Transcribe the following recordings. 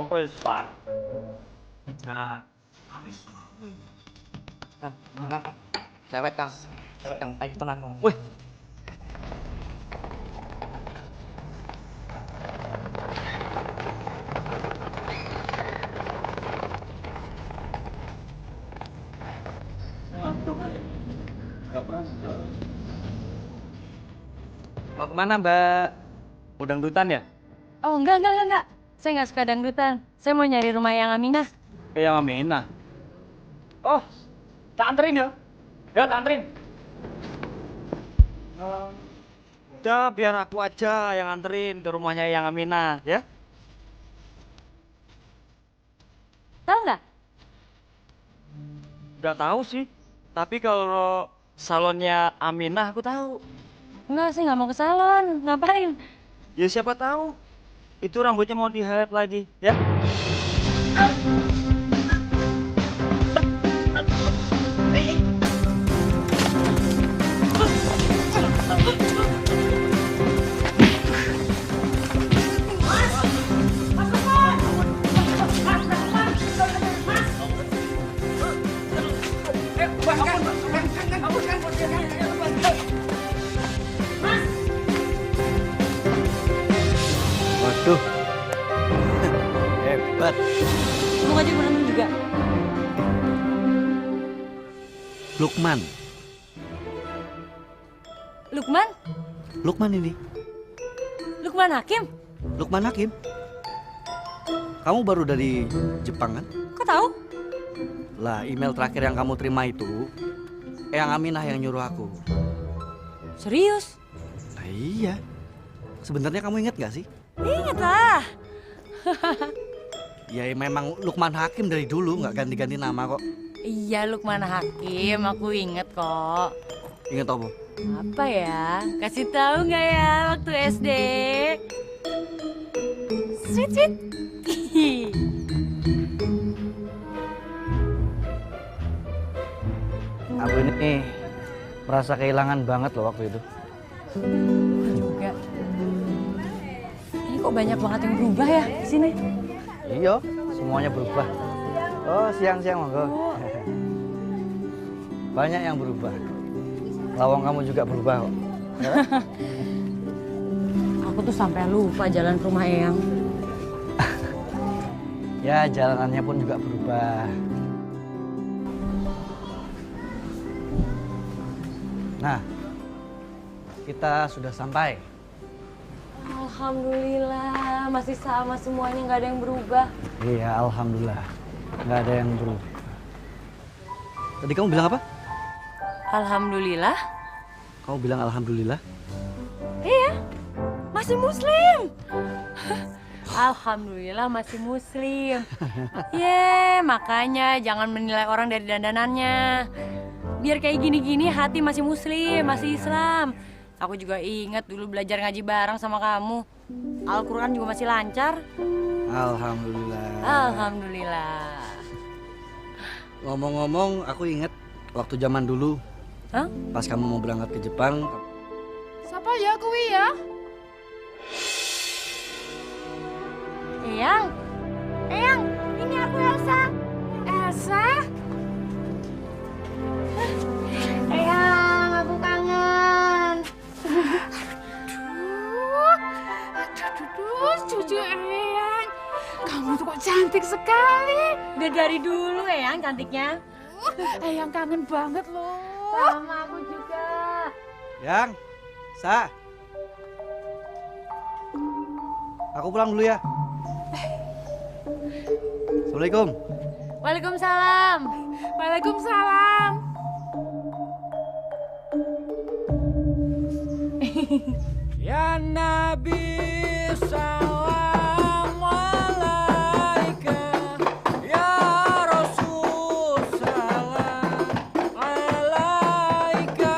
wis, Pak. Nah. Nah, cewek Kang. Cewek Kang, ayo tenang. Wih. Mau kemana, Mbak? Mau dangdutan ya? Oh, enggak. Saya nggak suka dangdutan. Saya mau nyari rumah yang Aminah. Kayak Aminah. Oh, tak anterin ya? Ya, tak anterin. Udah, biar aku aja yang anterin ke rumahnya yang Aminah, ya? Tahu nggak? Udah tahu sih. Tapi kalau salonnya Aminah aku tahu. Enggak, saya nggak mau ke salon. Ngapain? Ya siapa tahu. Itu rambutnya mau di-highlight lagi, ya? Waduh. Hebat. Mau ngajak berantem juga? Lukman. Lukman? Lukman ini. Lukman Hakim? Lukman Hakim. Kamu baru dari Jepang kan? Kok tahu? Lah, email terakhir yang kamu terima itu Eyang Aminah yang nyuruh aku. Serius? Nah iya. Sebenarnya kamu ingat gak sih? Ingat lah. Ya memang Lukman Hakim dari dulu nggak ganti-ganti nama kok. Iya, Lukman Hakim. Aku inget kok. Ingat apa? Apa ya? Kasih tahu nggak ya waktu SD? Sweet. Aku ini merasa kehilangan banget loh waktu itu. Juga. Ini kok banyak banget yang berubah ya di sini? Iya, semuanya berubah. Oh, siang-siang monggo. Banyak yang berubah. Lawang kamu juga berubah kok. Ya? Aku tuh sampai lupa jalan ke rumah Eyang. Ya, jalanannya pun juga berubah. Nah, kita sudah sampai. Alhamdulillah, masih sama semuanya, nggak ada yang berubah. Iya, alhamdulillah. Nggak ada yang berubah. Tadi kamu bilang apa? Alhamdulillah. Kamu bilang alhamdulillah. Iya, masih muslim. Alhamdulillah masih muslim. Makanya jangan menilai orang dari dandanannya. Biar kayak gini-gini hati masih muslim, masih Islam. Aku juga ingat dulu belajar ngaji bareng sama kamu. Al-Quran juga masih lancar. Alhamdulillah. Alhamdulillah. Ngomong-ngomong, aku ingat waktu zaman dulu. Hah? Pas kamu mau berangkat ke Jepang. Siapa ya kuwi ya? Eyang, ini aku Elsa. Elsa? Eyang, aku kangen. Aduh, cucu Eyang. Kamu tuh kok cantik sekali. Udah dari dulu Eyang cantiknya. Eyang kangen banget loh. Sama aku juga. Yang, Sa. Aku pulang dulu ya. Assalamualaikum. Waalaikumsalam. Waalaikumsalam. Ya Nabi salam alaika, ya Rasul salam alaika,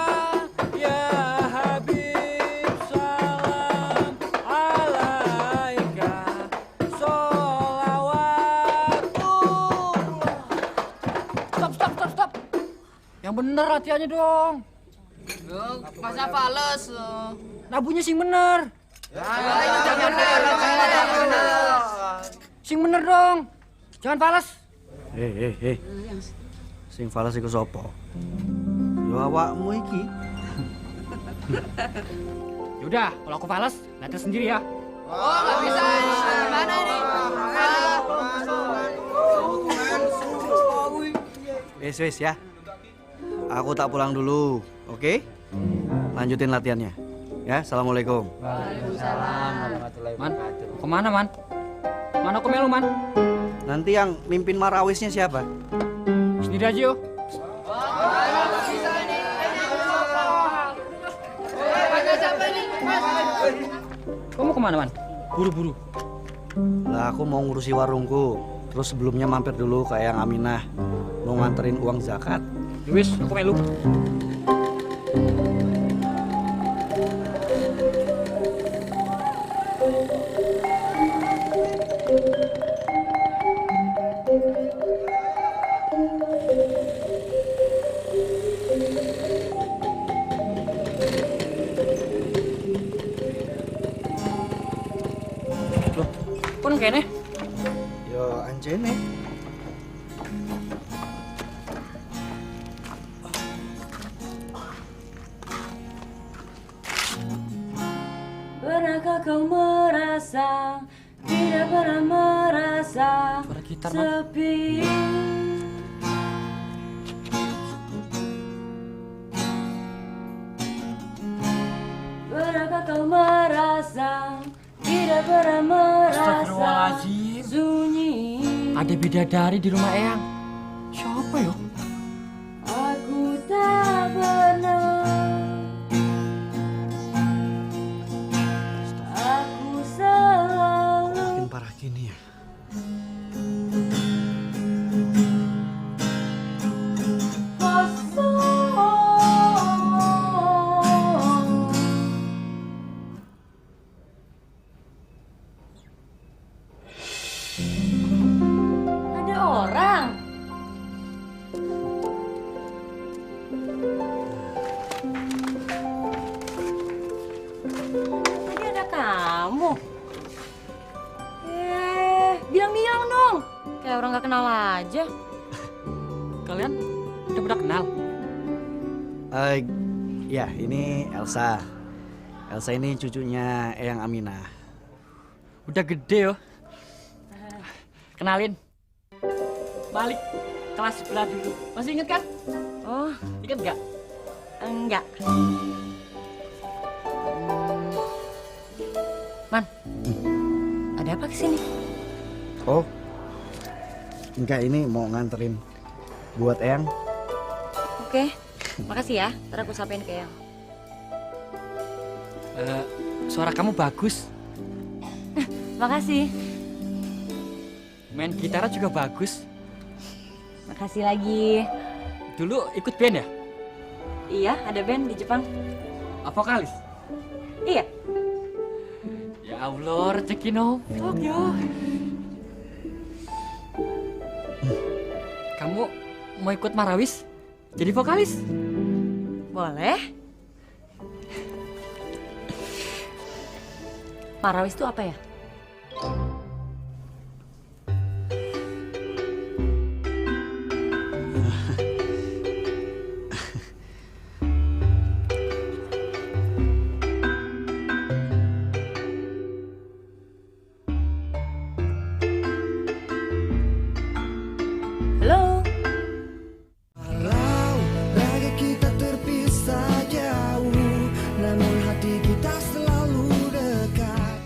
ya Habib salam alaika, sholawatullah. Stop. Yang bener latihannya dong. Masa fales. Nabunya sing bener. Sing bener dong. Jangan falas. Hei. Sing falas iku sapa? Yo awakmu iki. Yaudah, kalau aku falas, lihat sendiri ya. Wes ya. Aku tak pulang dulu, oke? Lanjutin latihannya. Ya, assalamualaikum. Waalaikumsalam warahmatullahi Man, wabarakatuh. kemana man? Mana aku melu man? Nanti yang mimpin marawisnya siapa? Sendiri aja yo. Kamu kemana man? Buru-buru. Lah aku mau ngurusi warungku. Terus sebelumnya mampir dulu ke Eyang Aminah. Mau nganterin uang zakat. Wis, aku melu. Loh, kon kene? Yo anjene. Pernahkah kau merasa tidak pernah merasa Suara gitar, Man. sepi? Pernahkah kau merasa tidak pernah merasa Astagfirullahaladzim. sunyi? Ada bidadari di rumah Eyang. Siapa yo? Aku tak pernah, aku selalu Makin parah gini ya. kosong. Ada orang. Tadi ada kamu. Bilang-bilang dong. Kayak orang gak kenal aja. Kalian udah pada kenal? Ya ini Elsa. Elsa ini cucunya Eyang Aminah. Udah gede yo. Kenalin. Balik kelas sebelah dulu. Masih inget kan? Oh, Ingat nggak? enggak. Man, ada apa kesini? Oh, enggak, ini mau nganterin buat Eyang. Oke, makasih ya. Ntar aku sampein ke yang. Suara kamu bagus. Makasih. Main gitar juga bagus. Makasih lagi. Dulu ikut band ya? Iya, ada band di Jepang. Vokalis? Iya. Ya Allah, rezeki nopok yo. Kamu mau ikut Marawis? Jadi vokalis? Boleh. Marawis itu apa ya? Halo. Walau raga kita terpisah jauh, namun hati kita selalu dekat.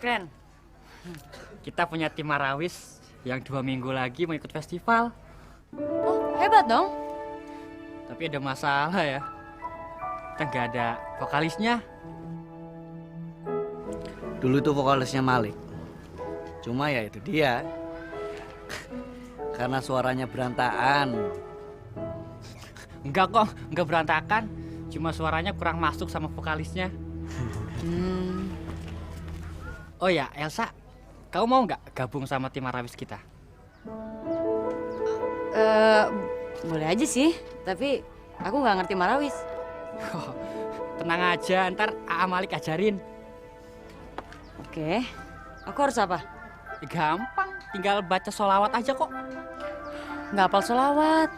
Keren. Kita punya tim Marawis yang 2 minggu lagi mau ikut festival. Oh, hebat dong. Tapi ada masalah ya. Kita nggak ada vokalisnya. Dulu itu vokalisnya Malik. Cuma ya itu dia. karena suaranya berantakan. Enggak kok, enggak berantakan. Cuma suaranya kurang masuk sama vokalisnya. Oh ya, Elsa, kamu mau nggak gabung sama tim Marawis kita? Boleh aja sih, tapi aku nggak ngerti Marawis. Tenang aja, ntar A.A. Malik ajarin. Oke, aku harus apa? Gampang, tinggal baca sholawat aja kok. Nggak hafal sholawat.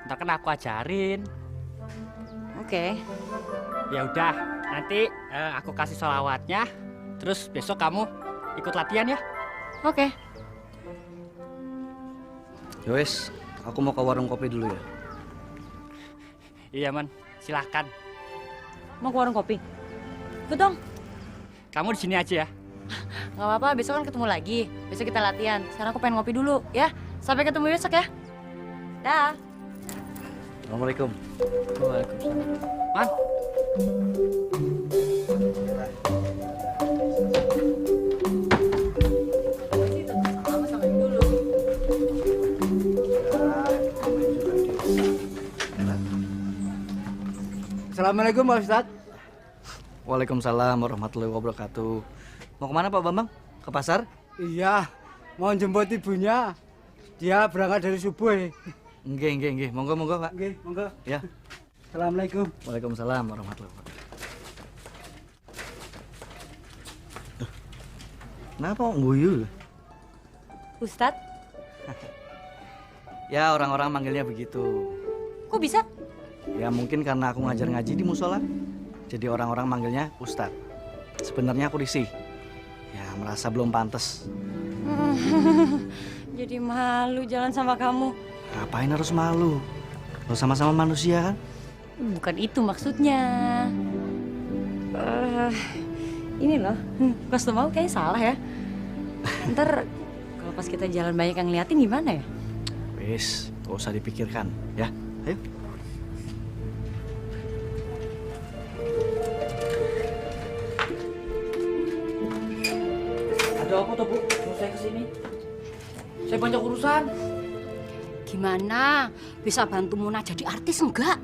Ntar kan aku ajarin. Oke. Ya udah, nanti aku kasih sholawatnya. Terus besok kamu ikut latihan ya. Oke. Yowes, aku mau ke warung kopi dulu ya. Iya man, silahkan. Mau ke warung kopi? Ikut dong. Kamu di sini aja ya. Nggak apa-apa, besok kan ketemu lagi. Besok kita latihan. Sekarang aku pengen ngopi dulu, ya. Sampai ketemu besok ya. Dah. Assalamualaikum. Waalaikumsalam. Man, Assalamualaikum Pak Ustadz. Waalaikumsalam warahmatullahi wabarakatuh. Mau kemana Pak Bambang? Ke pasar? Iya, mau jemput ibunya. Dia berangkat dari subuh. Nggih. Monggo Pak. Oke, monggo. Ya. Assalamualaikum. Waalaikumsalam warahmatullahi wabarakatuh. Kenapa kok guyu? Ustadz, Ya orang-orang manggilnya begitu. kok bisa? Ya mungkin karena aku ngajar ngaji di musola. Jadi orang-orang manggilnya Ustadz. Sebenarnya aku risih. Ya merasa belum pantas. Jadi malu jalan sama kamu. Ngapain harus malu? Lo sama-sama manusia kan? Bukan itu maksudnya. Ini loh, pas lo mau kayaknya salah ya. Ntar kalau pas kita jalan banyak yang ngeliatin gimana ya? Wis, gak usah dipikirkan. Ya, ayo. Ada apa tuh Bu? Mau saya kesini? Saya banyak urusan. Gimana? Bisa bantu Muna jadi artis enggak?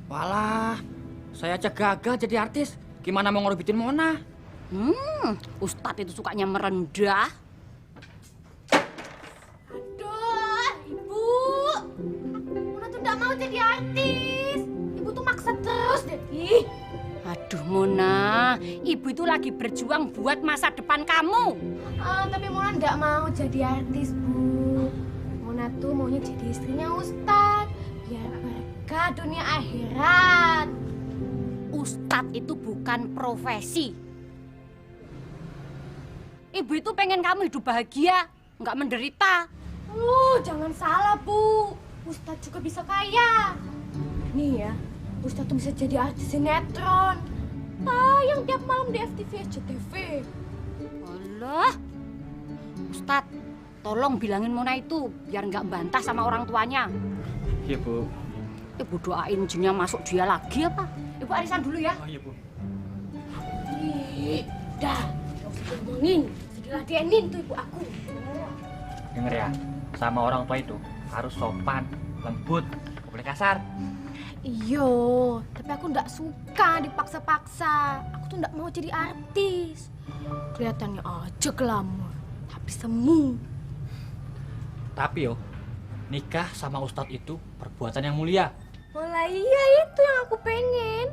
walah, saya aja gagal jadi artis. Gimana mau ngorbitin Mona? Ustadz itu sukanya merendah. Aduh, Ibu. Mona tuh nggak mau jadi artis. Ibu tuh maksa terus deh. Ih. Aduh Mona, ibu itu lagi berjuang buat masa depan kamu. Tapi Mona nggak mau jadi artis, Bu. Mona tuh maunya jadi istrinya Ustadz. Biar berkah dunia akhirat. Ustadz itu bukan profesi. Ibu itu pengen kamu hidup bahagia, nggak menderita. Jangan salah, Bu. Ustadz juga bisa kaya. Nih ya, Ustadz tuh bisa jadi artis sinetron. Tayang tiap malam di FTV SCTV. Allah, Ustadz, tolong bilangin Mona itu biar nggak bantah sama orang tuanya. Iya Bu. Ibu doain jinnya masuk dia lagi apa? Ibu arisan dulu ya. Oh iya Bu. Ih, dah. Gak usah ngomongin. Sedih ladenin tuh ibu aku. Denger ya, sama orang tua itu harus sopan, lembut, gak boleh kasar. Iyo, tapi aku nggak suka dipaksa-paksa. Aku tuh nggak mau jadi artis. Kelihatannya aja glamor, tapi semu. Tapi yo, nikah sama Ustadz itu perbuatan yang mulia. Malah iya itu yang aku pengen.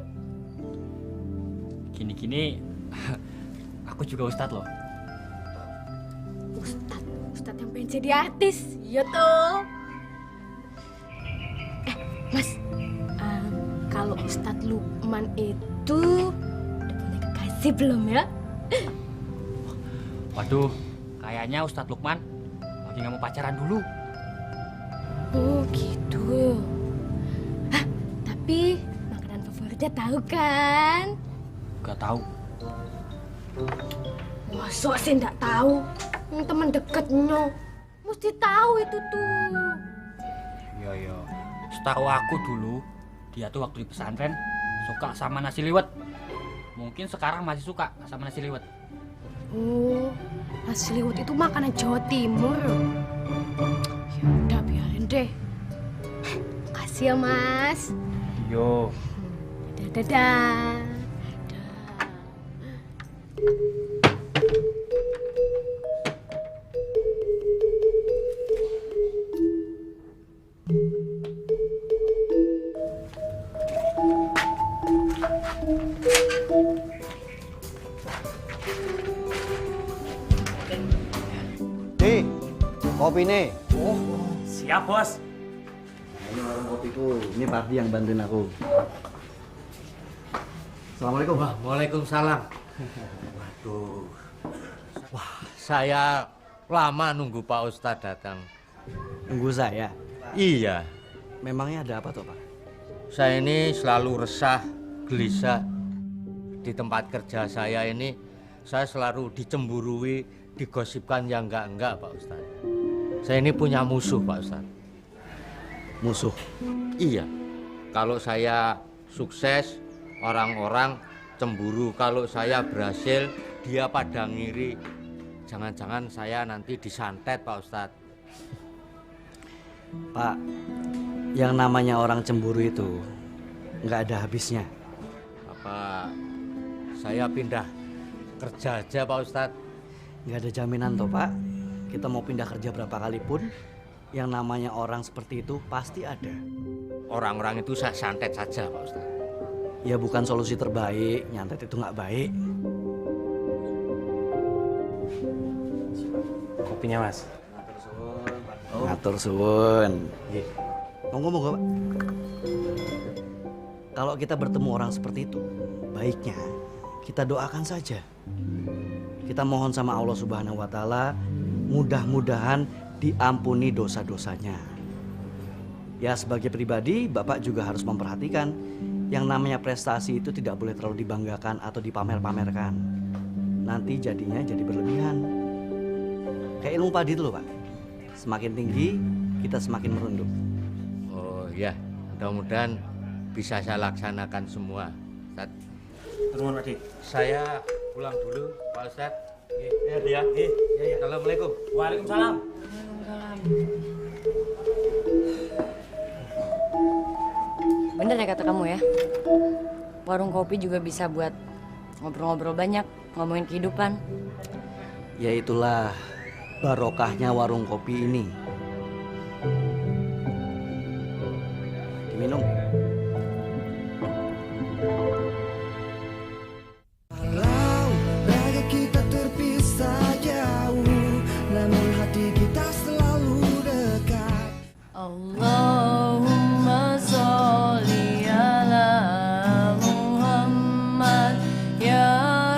Gini-gini, aku juga Ustadz loh. Ustadz yang pengen jadi artis. Iya tuh. Mas, kalau Ustadz Lukman itu udah punya kekasih belum ya? Waduh, kayaknya Ustadz Lukman lagi nggak mau pacaran dulu. Oh gitu. Hah, tapi makanan favoritnya tahu kan? Gak tahu. Masa sih nggak tahu? Teman deketnya mesti tahu itu tuh. Iya. Setahu aku dulu, dia tuh waktu di pesantren suka sama nasi liwet. Mungkin sekarang masih suka sama nasi liwet. Oh, nasi liwet itu makanan Jawa Timur. Ya udah deh. Makasih ya, Mas. Yo. Dadah. Nih, kopi nih. Siap, Bos. Ini warung kopiku. Ini Pardi yang bantuin aku. Assalamualaikum. Waalaikumsalam. Waduh. Wah, saya lama nunggu Pak Ustadz datang. Tunggu saya. Iya, Memangnya ada apa toh, Pak? saya ini selalu resah, gelisah. Di tempat kerja saya ini, saya selalu dicemburui, digosipkan yang enggak, Pak Ustadz. Saya ini punya musuh, Pak Ustadz. Musuh. Iya, kalau saya sukses, orang-orang cemburu. Kalau saya berhasil, dia pada ngiri. Jangan-jangan saya nanti disantet, Pak Ustadz. Pak, yang namanya orang cemburu itu nggak ada habisnya. Apa saya pindah kerja aja, Pak Ustadz? Nggak ada jaminan toh, Pak. Kita mau pindah kerja berapa kali pun, yang namanya orang seperti itu pasti ada. Orang-orang itu saya santet saja, Pak Ustadz. Ya bukan solusi terbaik, nyantet itu nggak baik. Kopinya, Mas. Ngatur suwun. Monggo, Pak. Kalau kita bertemu orang seperti itu, baiknya kita doakan saja. Kita mohon sama Allah Subhanahu wa Ta'ala, mudah-mudahan diampuni dosa-dosanya. Ya, sebagai pribadi, Bapak juga harus memperhatikan yang namanya prestasi itu tidak boleh terlalu dibanggakan atau dipamer-pamerkan. Nanti jadinya jadi berlebihan. Kayak ilmu padi itu loh, Pak. Semakin tinggi, kita semakin merunduk. Oh ya, mudah-mudahan bisa saya laksanakan semua, Ustadz. Turun, Pak Di. Saya pulang dulu, Pak Ustadz. Ya, dia. Assalamualaikum. Waalaikumsalam. Bener ya kata kamu ya. Warung kopi juga bisa buat ngobrol-ngobrol banyak, ngomongin kehidupan. Ya itulah barokahnya warung kopi ini. Diminum. Walau raga kita terpisah jauh, namun hati kita selalu dekat. Allahumma sholli ala Muhammad ya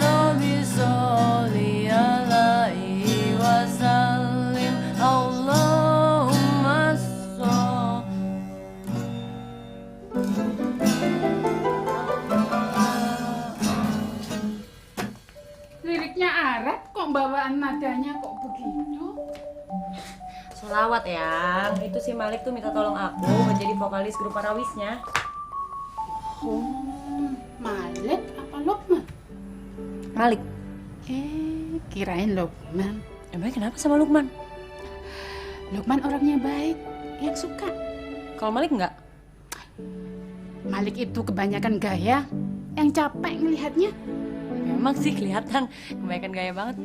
Rabbi sholli alaihi wasallim Allahumma Liriknya Arab kok bawaan nadanya kok begitu? Selawat ya, itu si Malik tuh minta tolong aku buat jadi vokalis grup Parawisnya. Oh, Malik apa Lukman? Malik, Kirain Lukman. emangnya kenapa sama Lukman? Lukman orangnya baik, yang suka. Kalau Malik enggak? Malik itu kebanyakan gaya, yang capek ngelihatnya. Memang sih kelihatan, kebanyakan gaya banget.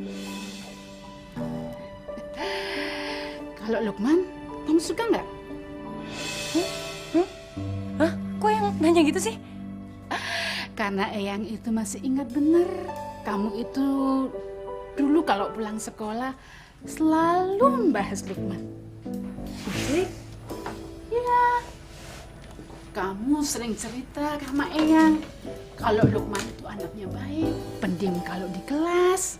Kalau Lukman, kamu suka nggak? Hah? Kok yang nanya gitu sih? Karena Eyang itu masih ingat bener. Kamu itu dulu kalau pulang sekolah selalu membahas Lukman. Asli? Ya, kamu sering cerita sama Eyang kalau Lukman itu anaknya baik, pendiam kalau di kelas,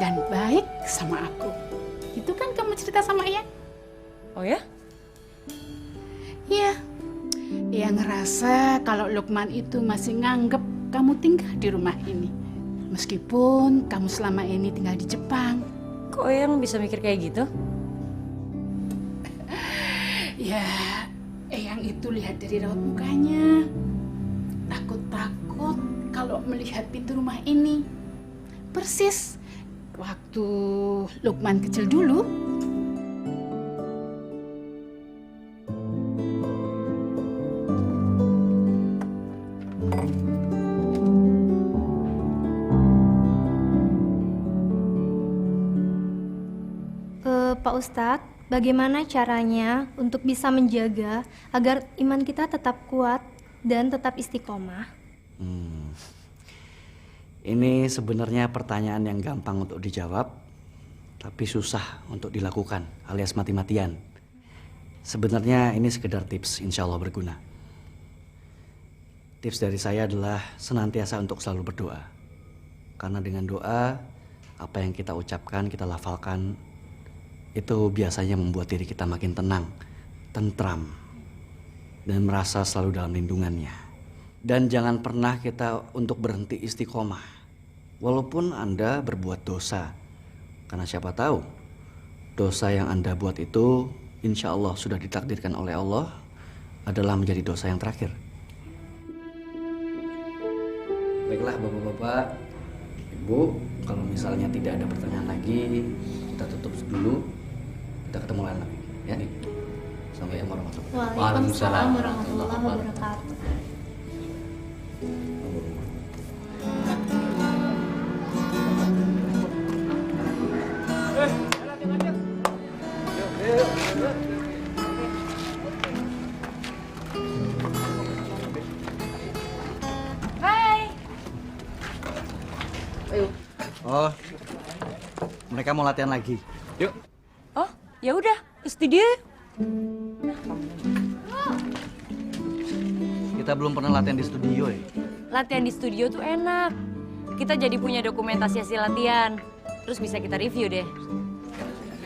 dan baik sama aku. Itu kan kamu cerita sama Eyang? Oh ya? Iya. Eyang ngerasa kalau Lukman itu masih nganggep kamu tinggal di rumah ini. Meskipun kamu selama ini tinggal di Jepang. Kok yang bisa mikir kayak gitu? Ya, Eyang itu lihat dari raut mukanya. Takut-takut kalau melihat pintu rumah ini. Persis waktu Lukman kecil dulu. Ustadz, bagaimana caranya untuk bisa menjaga agar iman kita tetap kuat dan tetap istiqomah? Ini sebenarnya pertanyaan yang gampang untuk dijawab, tapi susah untuk dilakukan, alias mati-matian. Sebenarnya ini sekedar tips, insya Allah berguna. Tips dari saya adalah senantiasa untuk selalu berdoa. Karena dengan doa, apa yang kita ucapkan, kita lafalkan, itu biasanya membuat diri kita makin tenang, tentram, dan merasa selalu dalam lindungannya. Dan jangan pernah kita untuk berhenti istiqomah, walaupun Anda berbuat dosa. Karena siapa tahu, dosa yang Anda buat itu, insya Allah sudah ditakdirkan oleh Allah, adalah menjadi dosa yang terakhir. Baiklah Bapak-Bapak, Ibu, kalau misalnya tidak ada pertanyaan lagi, kita tutup dulu. Kita ketemu lain lagi, ya. Assalamualaikum warahmatullahi wabarakatuh. Waalaikumsalam warahmatullahi wabarakatuh. Hai. Oh, mereka mau latihan lagi. Yuk. Oh, ya udah, ke studio. Kita belum pernah latihan di studio ya. Latihan di studio tuh enak. Kita jadi punya dokumentasi hasil latihan. Terus bisa kita review deh.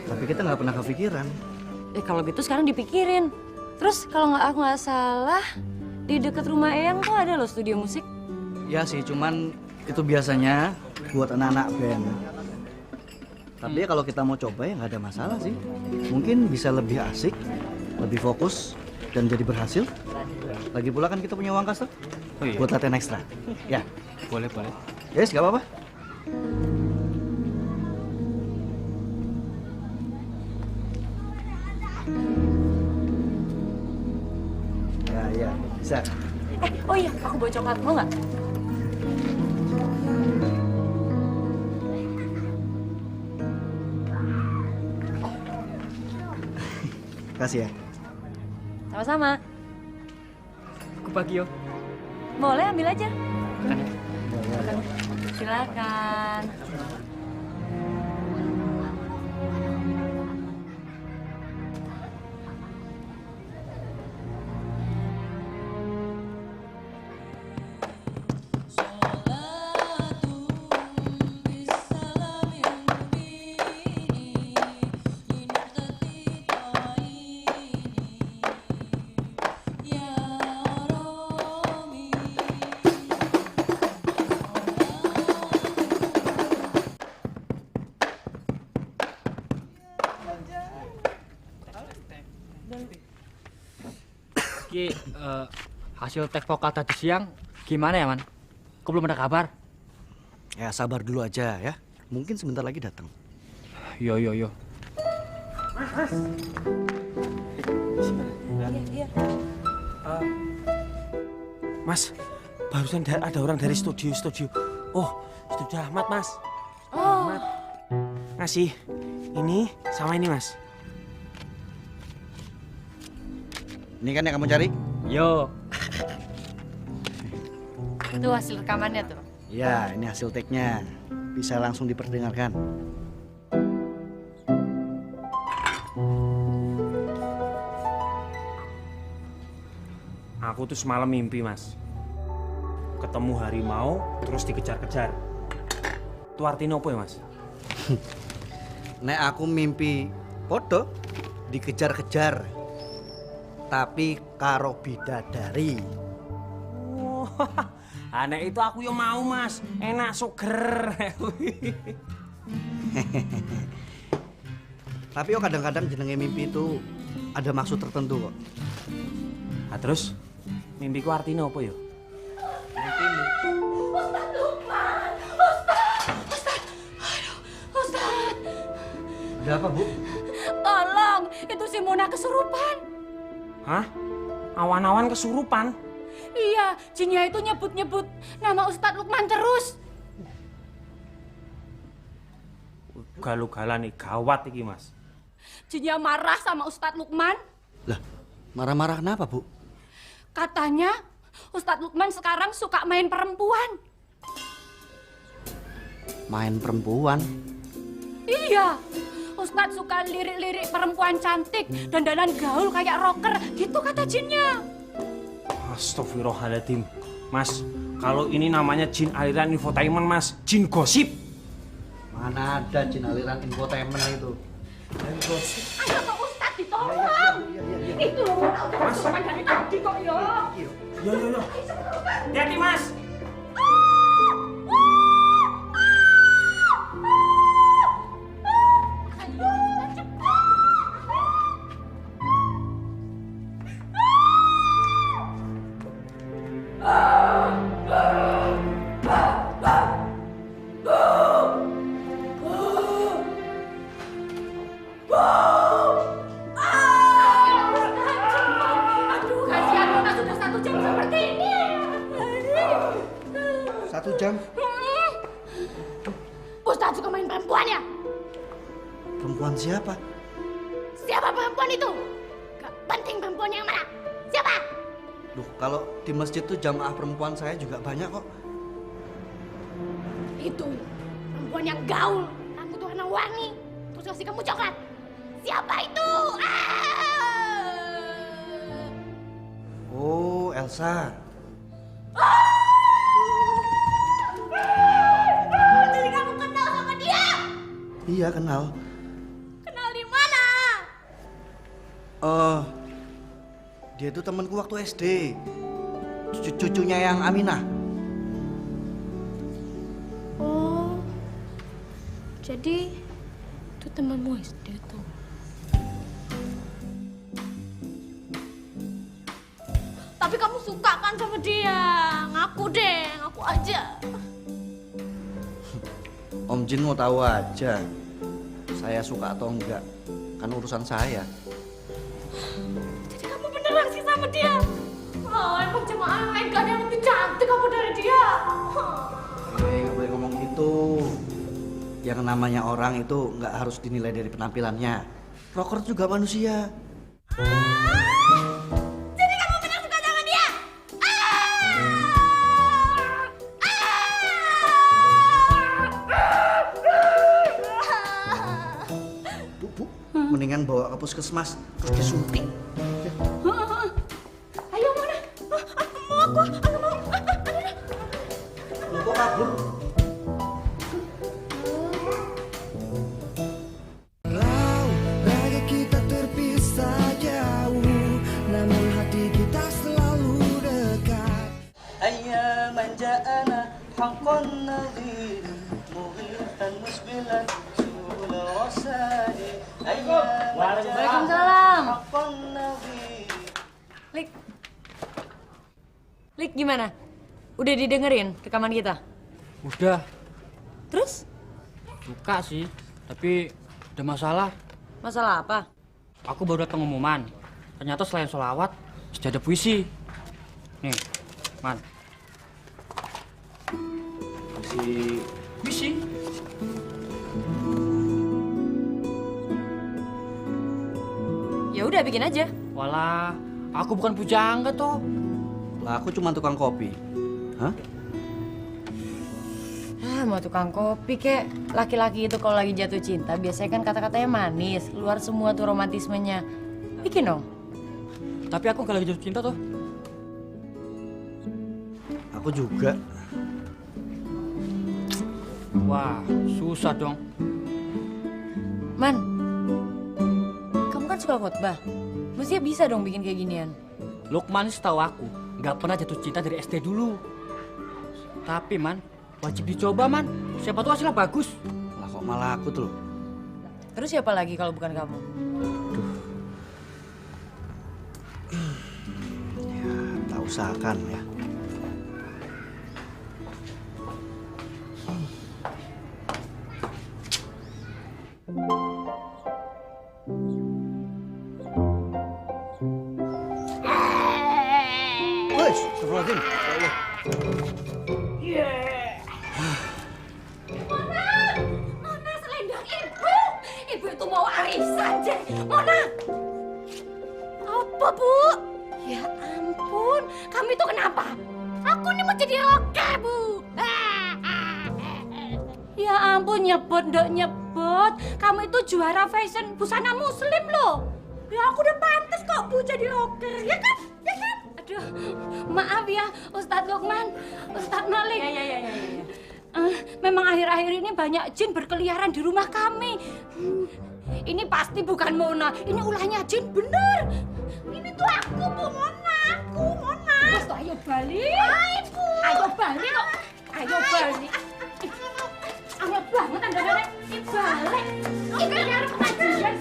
Tapi kita nggak pernah kepikiran. Kalau gitu sekarang dipikirin. Terus kalau aku nggak salah, di dekat rumah Eyang tuh ada loh studio musik. Ya sih, cuman itu biasanya buat anak-anak band. Tapi ya kalau kita mau coba ya nggak ada masalah sih. Mungkin bisa lebih asik, lebih fokus, dan jadi berhasil. Lagi pula kan kita punya uang kas tuh. Oh iya. Buat latihan ekstra. Ya. Boleh, boleh. Yes, nggak apa-apa. Ya, bisa. Oh iya, aku bawa coklat, mau nggak? Kasih ya. Sama-sama. Aku bagi yo. Boleh, ambil aja. Makan ya. Silakan. Ki, hasil tek vokal tadi siang gimana ya, Man? Kok belum ada kabar? Ya sabar dulu aja ya. Mungkin sebentar lagi datang. Yo. Mas, barusan ada orang dari studio. Oh, studio Ahmad, Mas. Oh. Ahmad. Ngasih ini sama ini, Mas. Ini kan yang kamu cari? Yo. Tuh hasil rekamannya tuh. Ya, ini hasil take-nya. Bisa langsung diperdengarkan. Aku tuh semalam mimpi, Mas. Ketemu harimau, terus dikejar-kejar. Itu artinya apa ya, Mas? Nek aku mimpi podo dikejar-kejar. Tapi karo bidadari. Oh, aneh itu aku yang mau, Mas. Enak, suger. Tapi yo kadang-kadang jenenge mimpi itu ada maksud tertentu kok. Nah, terus mimpiku artinya apa ya? Mimpimu. Ustadz Lukman! Ustadz! Ada apa, Bu? Tolong, itu si Mona kesurupan. Hah? Awan-awan kesurupan? Iya, jinnya itu nyebut-nyebut nama Ustadz Lukman terus. Ugal-ugalan nih, gawat iki, Mas. Jinnya marah sama Ustadz Lukman. Lah, marah-marah kenapa, Bu? Katanya Ustadz Lukman sekarang suka main perempuan. Main perempuan? Iya, Ustadz suka lirik-lirik perempuan cantik, dandanan gaul kayak rocker, gitu kata jinnya. Astagfirullahaladzim. Mas, kalau ini namanya jin aliran infotainment, Mas. Jin gosip. Mana ada jin aliran infotainment itu? Gosip. Ayo Pak Ustadz ditolong. Itu loh, udah suruhan dari tadi kok ya. Yo. Hati-hati, Mas. Aduh, kasihan Nona sudah 1 jam seperti ini. 1 jam? Ustadz suka main perempuan ya? Perempuan siapa? Siapa perempuan itu? Gak penting perempuan yang mana. Siapa? Duh, kalau di masjid tuh jamaah perempuan saya juga banyak kok. Itu perempuan yang gaul, rambut warna-warni, terus kasih kamu coklat. Siapa itu? Oh, Elsa. Jadi kamu kenal sama dia? Iya, kenal. Kenal di mana? Dia itu temanku waktu SD. Cucunya yang Aminah. Oh, jadi itu temanmu SD tuh. Tapi kamu suka kan sama dia? Ngaku deh, ngaku aja. Om Jin mau tahu aja. Saya suka atau enggak, kan urusan saya. Jadi kamu beneran sih sama dia? Oh, emang jemaah lain gak ada yang lebih cantik apa dari dia? Nggak boleh ngomong gitu. Yang namanya orang itu nggak harus dinilai dari penampilannya. Rocker juga manusia. Jadi kamu benar suka sama dia? Bu, mendingan bawa ke puskesmas terus disuntik. Ayo mana? Mau aku mau. Kok kabur? Walau raga kita terpisah jauh, namun hati kita selalu dekat. Ayyaman ja'ana haqqan nadhir mughithan musbilan sula wasadi. Waalaikumsalam. Haqqan nadhir. Lik gimana? Udah didengerin rekaman kita? Udah, Terus? suka sih. Tapi ada masalah. Masalah apa? Aku baru dapat pengumuman. Ternyata selain sholawat, masih ada puisi. Nih, Man. Puisi. Ya udah bikin aja. Walah, aku bukan pujangga toh. Lah aku cuma tukang kopi. Hah? Mau tukang kopi kek. Laki-laki itu kalau lagi jatuh cinta biasanya kan kata-katanya manis, keluar semua tuh romantismenya. Bikin dong. Tapi aku nggak lagi jatuh cinta toh. Aku juga. Wah, susah dong. Man, kamu kan suka khotbah. Mestinya bisa dong bikin kayak ginian. Lukman setahu aku nggak pernah jatuh cinta dari SD dulu. Tapi Man, wajib dicoba Man. Siapa tuh hasilnya bagus. Lah kok malah aku tuh. Terus siapa lagi kalau bukan kamu? Ya, tak usahakan ya. Wes, astagfirullahaladzim. Ya Allah. Nona selendang ibu. Ibu itu mau arisan, Jeng. Mona! Apa, Bu? Ya ampun, kamu itu kenapa? Aku ini mau jadi rocker, Bu. Ya ampun, nyebut ndok nyebut. Kamu itu juara fashion busana muslim loh. Ya aku udah pantas kok, Bu, jadi rocker. Ya kan? Ya kan? Aduh, maaf ya Ustadz Lukman, Ustadz Malik. Ya. Memang akhir-akhir ini banyak jin berkeliaran di rumah kami. Ini pasti bukan Mona, ini ulahnya jin bener. Ini tuh aku, Bu, Mona. Aku, Mona. Mas, ayo balik. Hai, Bu. Ayo balik kok. Ayo balik. Aneh banget Anda nenek. Ini balik. Ini biar pengajian.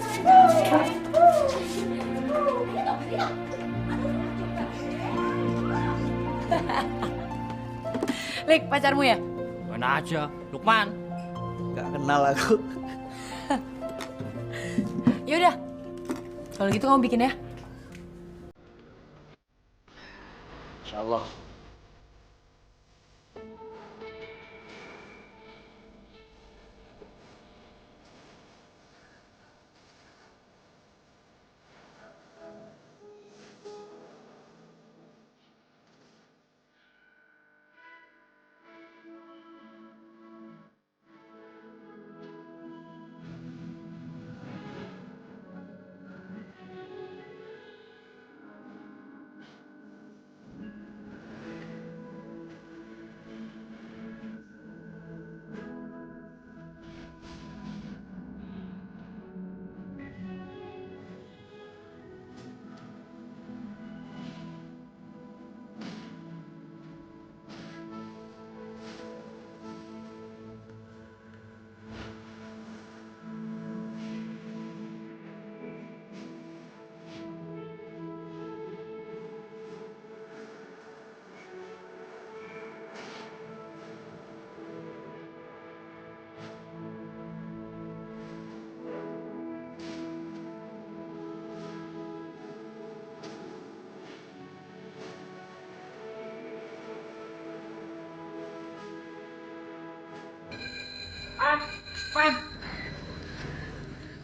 Lik, pacarmu ya? Mana aja, Lukman. Gak kenal aku. Yaudah, kalau gitu kamu bikin ya. Insyaallah.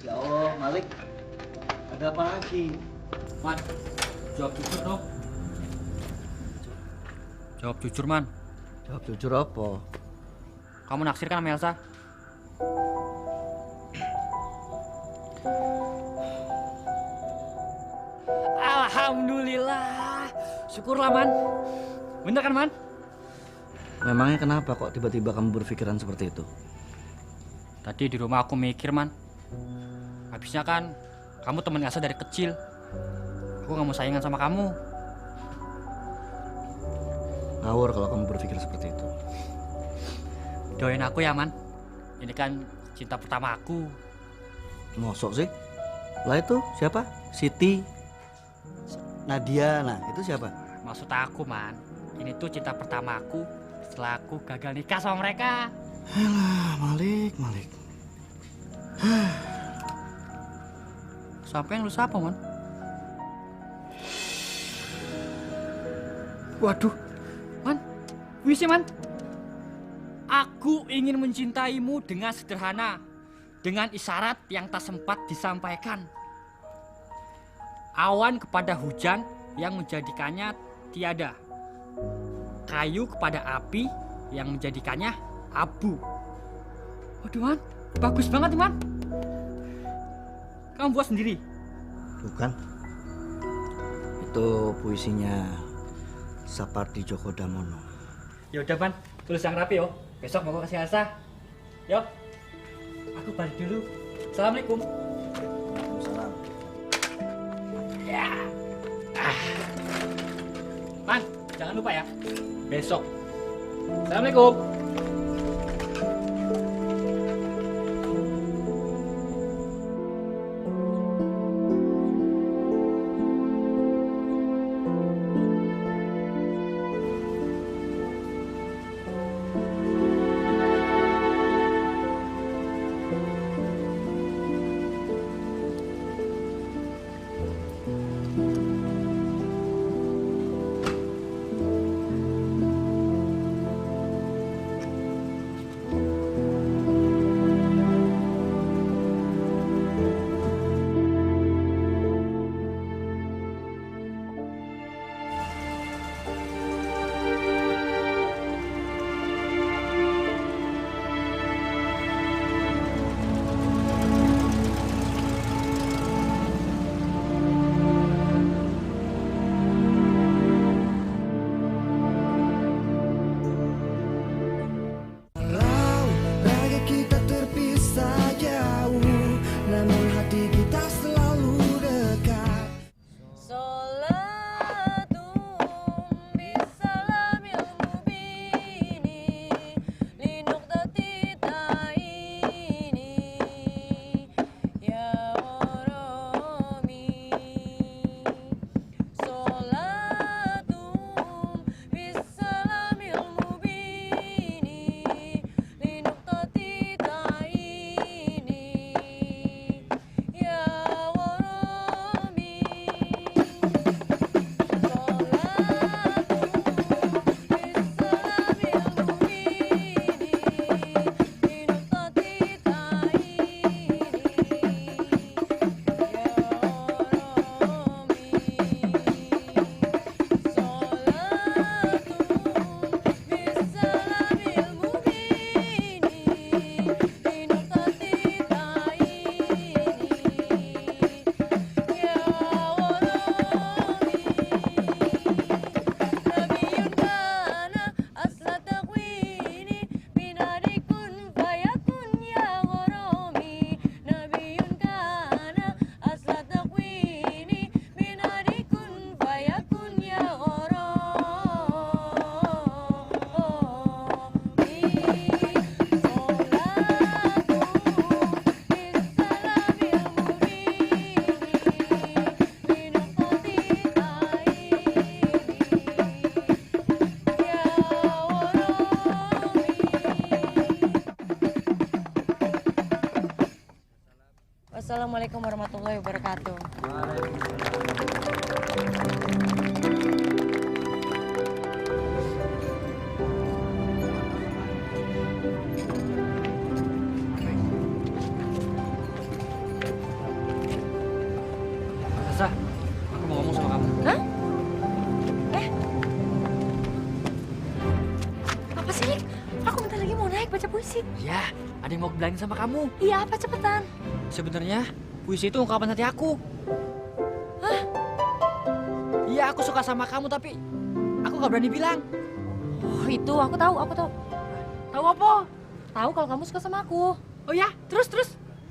Ya Allah, Malik. Ada apa lagi? Man, jawab jujur dong. Jawab jujur, Man. Jawab jujur apa? Kamu naksir kan sama Elsa? Alhamdulillah. Syukurlah, Man. Bener kan, Man? Memangnya kenapa kok tiba-tiba kamu berpikiran seperti itu? Tadi di rumah aku mikir, Man. Habisnya kan kamu temen Elsa dari kecil. Aku gak mau saingan sama kamu. Ngawur kalau kamu berpikir seperti itu. Doain aku ya, Man. Ini kan cinta pertama aku. Mosok sih? Lah itu siapa? Siti, Nadia, nah itu siapa? Maksud aku, Man, ini tuh cinta pertama aku setelah aku gagal nikah sama mereka. Alah, Malik. Sampai lu siapa, Man? Waduh, Man, wisi, Man. Aku ingin mencintaimu dengan sederhana, dengan isyarat yang tak sempat disampaikan. Awan kepada hujan yang menjadikannya tiada. Kayu kepada api yang menjadikannya abu. Waduh, Man, bagus banget nih, Man. Kamu buat sendiri? Bukan. Itu puisinya Sapardi Djoko Damono. Ya udah, Man, tulis yang rapi yo. Besok mau kasih Elsa. Yo. Aku balik dulu. Assalamualaikum. Waalaikumsalam. Ya. Man, jangan lupa ya. Besok. Assalamualaikum. Assalamualaikum warahmatullahi wabarakatuh. Sasa, aku mau ngomong sama kamu. Hah? Apa sih, Nik? Aku bentar lagi mau naik baca puisi. Ya, ada yang mau aku bilangin sama kamu. Iya, apa cepetan? Sebenarnya puisi itu ungkapan hati aku. Hah? Iya, aku suka sama kamu tapi aku nggak berani bilang. Oh, itu aku tahu. Tahu apa? Tahu kalau kamu suka sama aku. Oh ya, terus.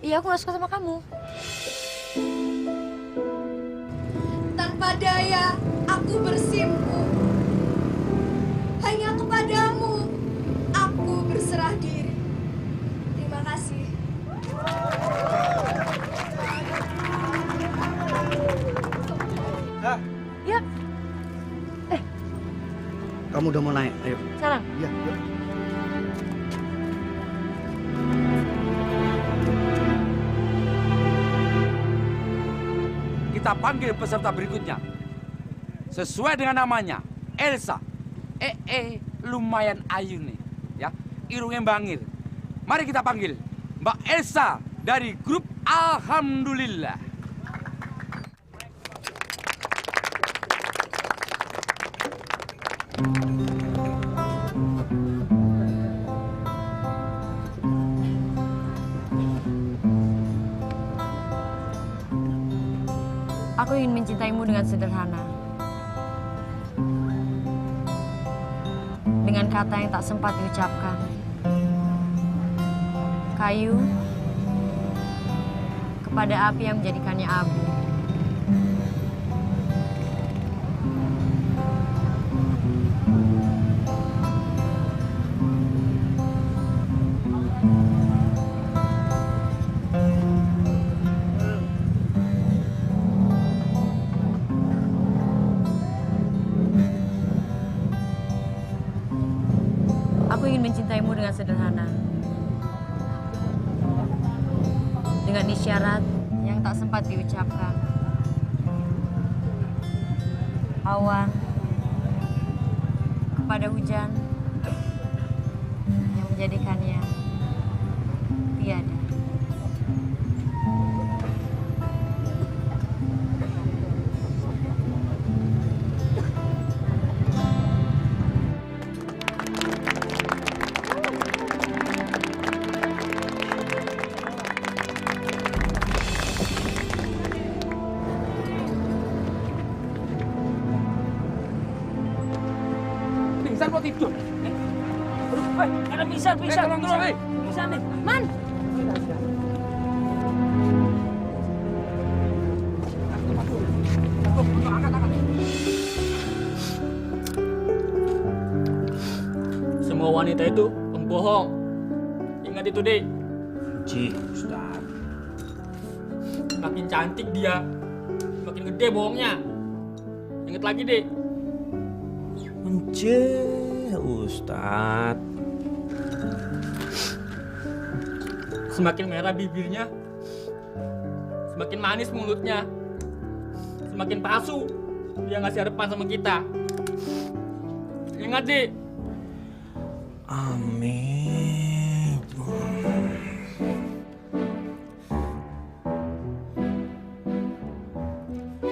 Iya, aku gak suka sama kamu. Tanpa daya aku bersimpu. Hanya kepadamu aku berserah diri. Terima kasih. Ya, Kamu udah mau naik? Ayo. sekarang. Iya, yuk. Kita panggil peserta berikutnya. Sesuai dengan namanya, Elsa. Lumayan ayu nih, ya. Irungnya bangir. Mari kita panggil Mbak Elsa dari grup Alhamdulillah. Aku ingin mencintaimu dengan sederhana. Dengan kata yang tak sempat diucapkan. Kayu kepada api yang menjadikannya abu. Aku ingin mencintaimu dengan sederhana. Dengan isyarat yang tak sempat diucapkan. Awan kepada hujan yang menjadikannya tiada. Pingsan kok tidur? Ada pingsan. Tolong, Pingsan nih. Man, Semua wanita itu pembohong. Ingat itu, Dek. Ji, Ustaz. Makin cantik dia, makin gede bohongnya. Ingat lagi, Dek. Ustaz. Semakin merah bibirnya, semakin manis mulutnya, semakin palsu dia ngasih harapan sama kita. Ingat, Dek. Amin.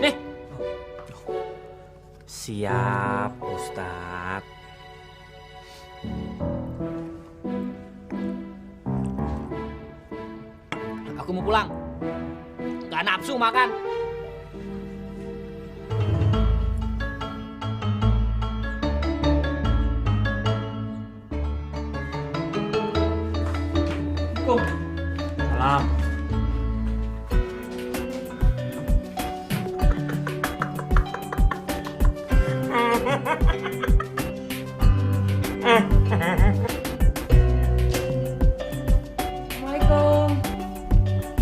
Nih, Siap, Ustaz. aku mau pulang. Gak nafsu makan. Salam. Assalamualaikum.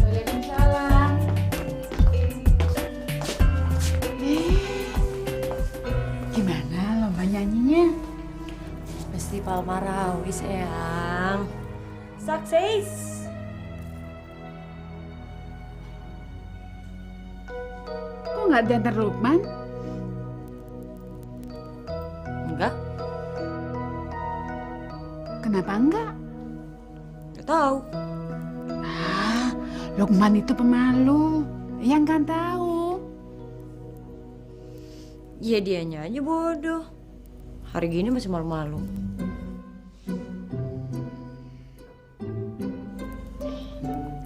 Waalaikumsalam. Gimana lomba nyanyinya? Festival Marawi, sayang. Sukses. nggak diantar Lukman? Enggak, Kenapa enggak? nggak tahu. Lukman itu pemalu, yang kan tahu. Ya dianya aja bodoh. Hari gini masih malu-malu.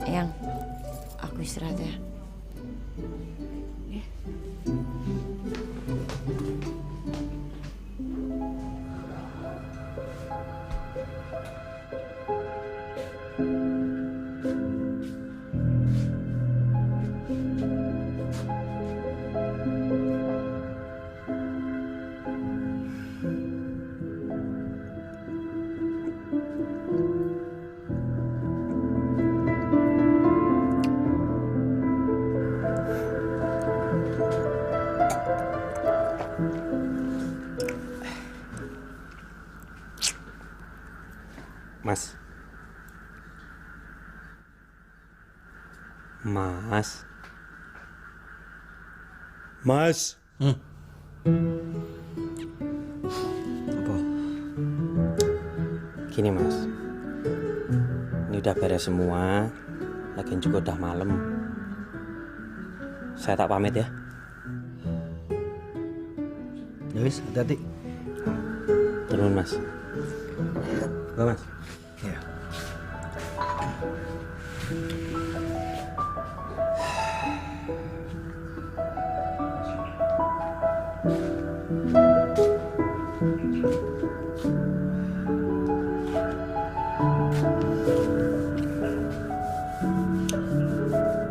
Eyang, aku istirahat ya. Mas. Mas. Mas. Apa? Gini Mas. Ini udah beres semua. Lagian juga udah malam. Saya tak pamit ya. Ya wis, hati-hati. Turun Mas. Enggak Mas. Ya.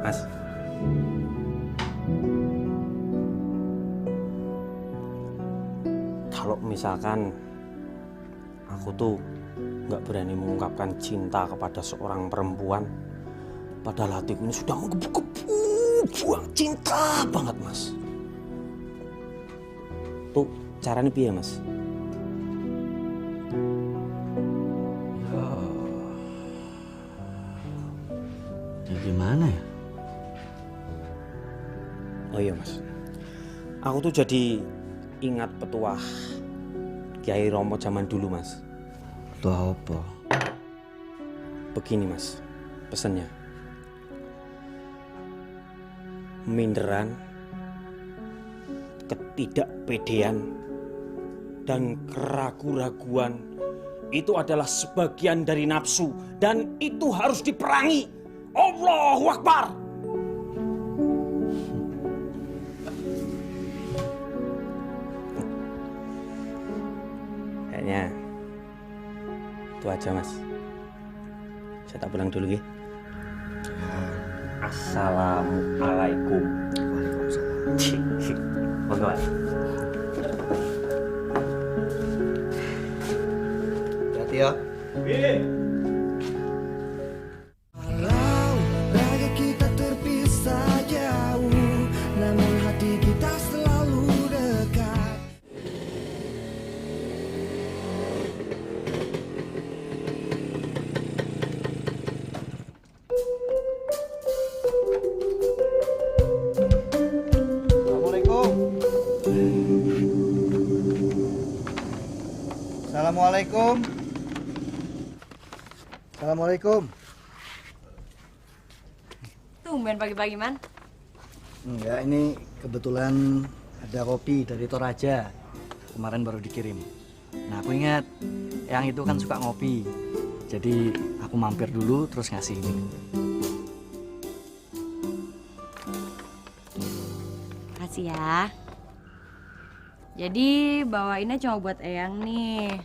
Mas. Kalau misalkan aku tuh nggak berani mengungkapkan cinta kepada seorang perempuan, padahal hatiku ini sudah menggebu-gebu buang cinta banget Mas. Tuh caranya piye Mas? Ya gimana ya? Oh iya Mas, aku tuh jadi ingat petuah Kiai Romo zaman dulu Mas. Tuh apa? Begini Mas, pesannya. Minderan, ketidakpedean, dan keraguan-raguan itu adalah sebagian dari nafsu dan itu harus diperangi. Allahu Akbar. Kayaknya itu aja Mas. Saya tak pulang dulu ya. Assalamualaikum. Waalaikumsalam. Monggo Mas. Hati ya. Walau raga kita terpisah jauh, namun hati kita selalu dekat. Assalamualaikum. Assalamualaikum. Tumben pagi-pagi, Man. Enggak, ini kebetulan ada kopi dari Toraja. Kemarin baru dikirim. Nah, aku ingat yang itu kan suka ngopi. Jadi aku mampir dulu terus ngasih ini. Makasih ya. Jadi bawainnya cuma buat Eyang nih.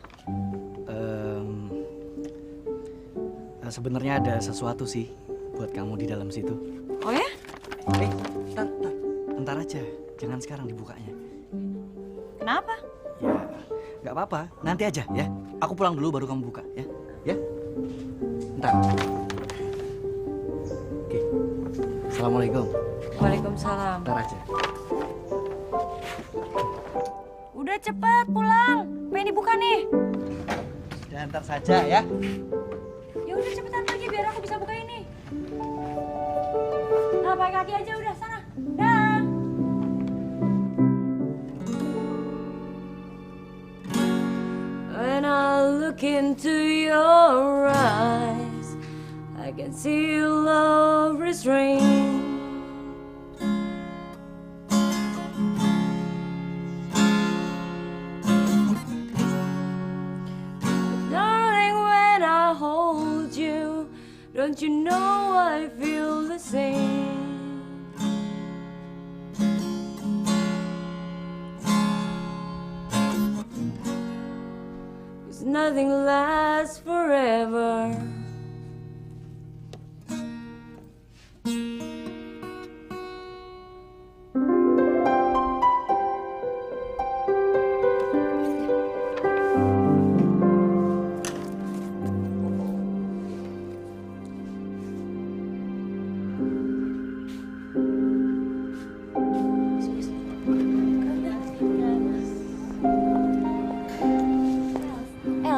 Sebenarnya ada sesuatu sih buat kamu di dalam situ. Oh ya? Ntar aja, jangan sekarang dibukanya. Kenapa? Ya, nggak apa-apa, nanti aja ya. Aku pulang dulu baru kamu buka ya. Ya, ntar. Oke, assalamualaikum. Waalaikumsalam. Ntar aja. Udah cepet pulang. Pengen dibuka nih. Dan ntar saja ya. Ya udah cepetan pergi biar aku bisa buka ini. Nah, pakai kaki aja udah sana. Dah. look into your eyes, I can see love restrained. Darling, when I hold you, don't you know I feel the same? 'Cause nothing lasts forever.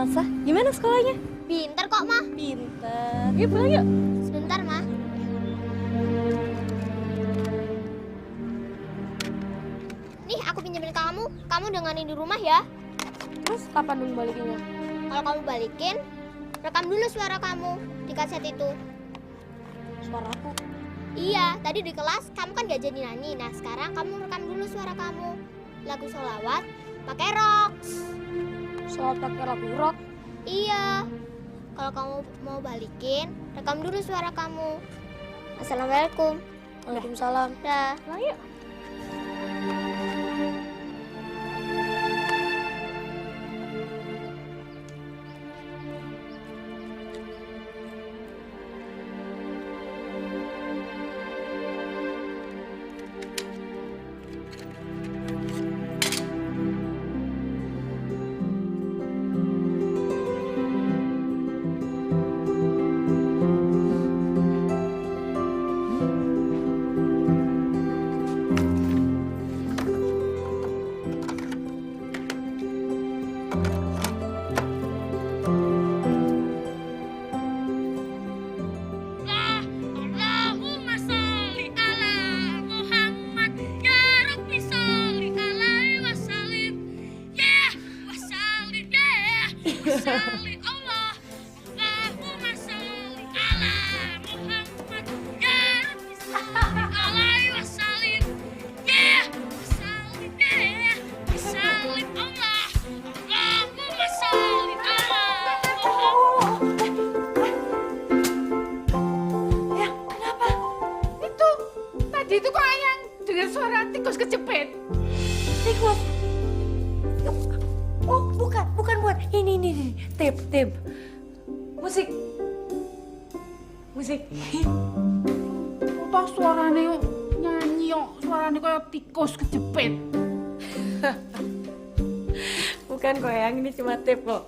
Elsa, gimana sekolahnya? Pinter kok, Ma. Pinter. Yuk pulang yuk. Sebentar, Ma. Nih, aku pinjemin ke kamu. Kamu dengerin di rumah ya. Terus kapan dong balikinnya? Kalau kamu balikin, rekam dulu suara kamu di kaset itu. Suara aku. Iya, tadi di kelas kamu kan gak jadi nyanyi. Nah, sekarang kamu rekam dulu suara kamu. Lagu sholawat pakai rock. Soal pakai lagu rock. Iya. Kalau kamu mau balikin, rekam dulu suara kamu. Assalamualaikum. Waalaikumsalam. Dah. Ayo. Tadi itu kok Ayang dengan suara tikus kejepit. Tikus. Oh, bukan. Ini. Tip. Musik. Apa suaranya yuk nyanyi yuk, suaranya kayak tikus kejepit. Bukan kok yang ini cuma tip kok.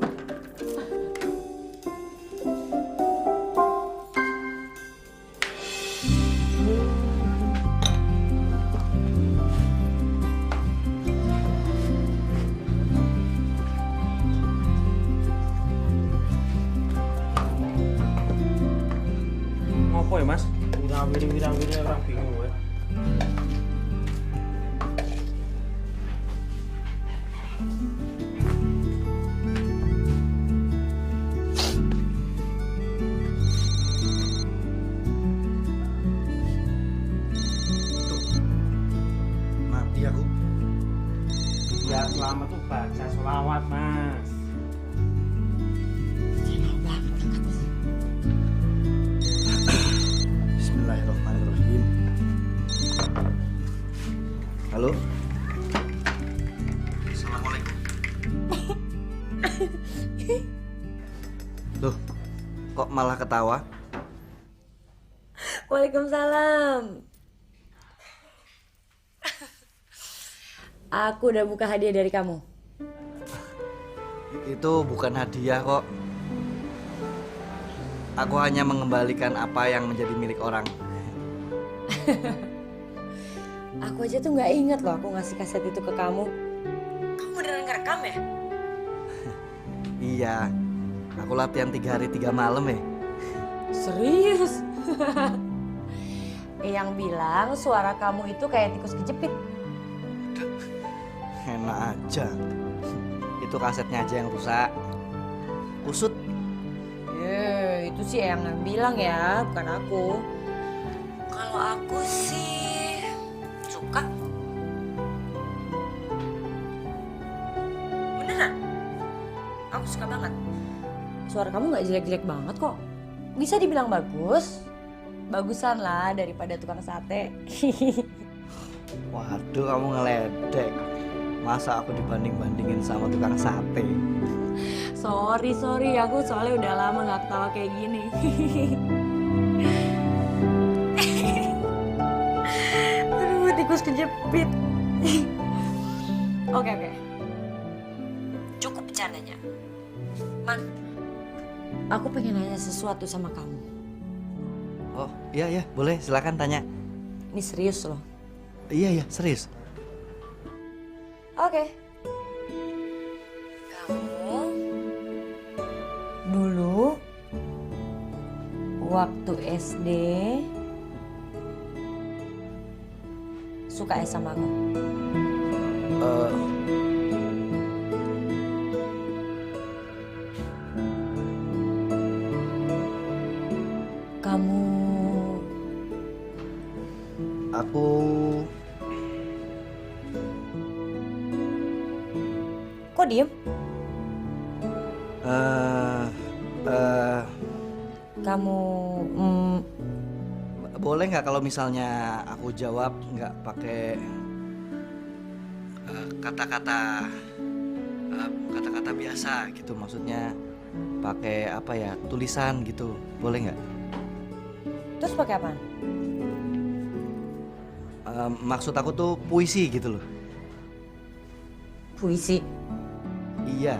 Apa ya mas? Wirawiri orang bingung ya. Mati aku. Ya selama tuh baca sholawat mas. Bismillahirrahmanirrahim. Halo. Assalamualaikum. Loh, kok malah ketawa? Waalaikumsalam. Aku udah buka hadiah dari kamu. Itu bukan hadiah kok. Aku hanya mengembalikan apa yang menjadi milik orang. Aku aja tuh nggak inget loh aku ngasih kaset itu ke kamu. Kamu beneran ngerekam ya? Iya, aku latihan 3 hari 3 malam ya. Serius? Yang bilang suara kamu itu kayak tikus kejepit. Enak aja. Itu kasetnya aja yang rusak. kusut. Itu sih yang bilang ya, bukan aku. Kalau aku sih suka. Beneran? Aku suka banget. Suara kamu nggak jelek-jelek banget kok. Bisa dibilang bagus. Bagusan lah daripada tukang sate. Waduh, kamu ngeledek. Masa aku dibanding-bandingin sama tukang sate? Sorry, aku soalnya udah lama nggak ketawa kayak gini. Aduh, tikus kejepit. Oke. Cukup bercandanya. Man, aku pengen nanya sesuatu sama kamu. Oh, iya, boleh, silakan tanya. Ini serius loh. Iya, serius. Oke. Kamu dulu waktu SD suka sama aku? Kamu Aku kok diem? Kamu boleh nggak kalau misalnya aku jawab nggak pakai kata-kata biasa gitu, maksudnya pakai apa ya, tulisan gitu, boleh nggak? terus pakai apaan? Maksud aku tuh puisi gitu loh. Puisi? Iya.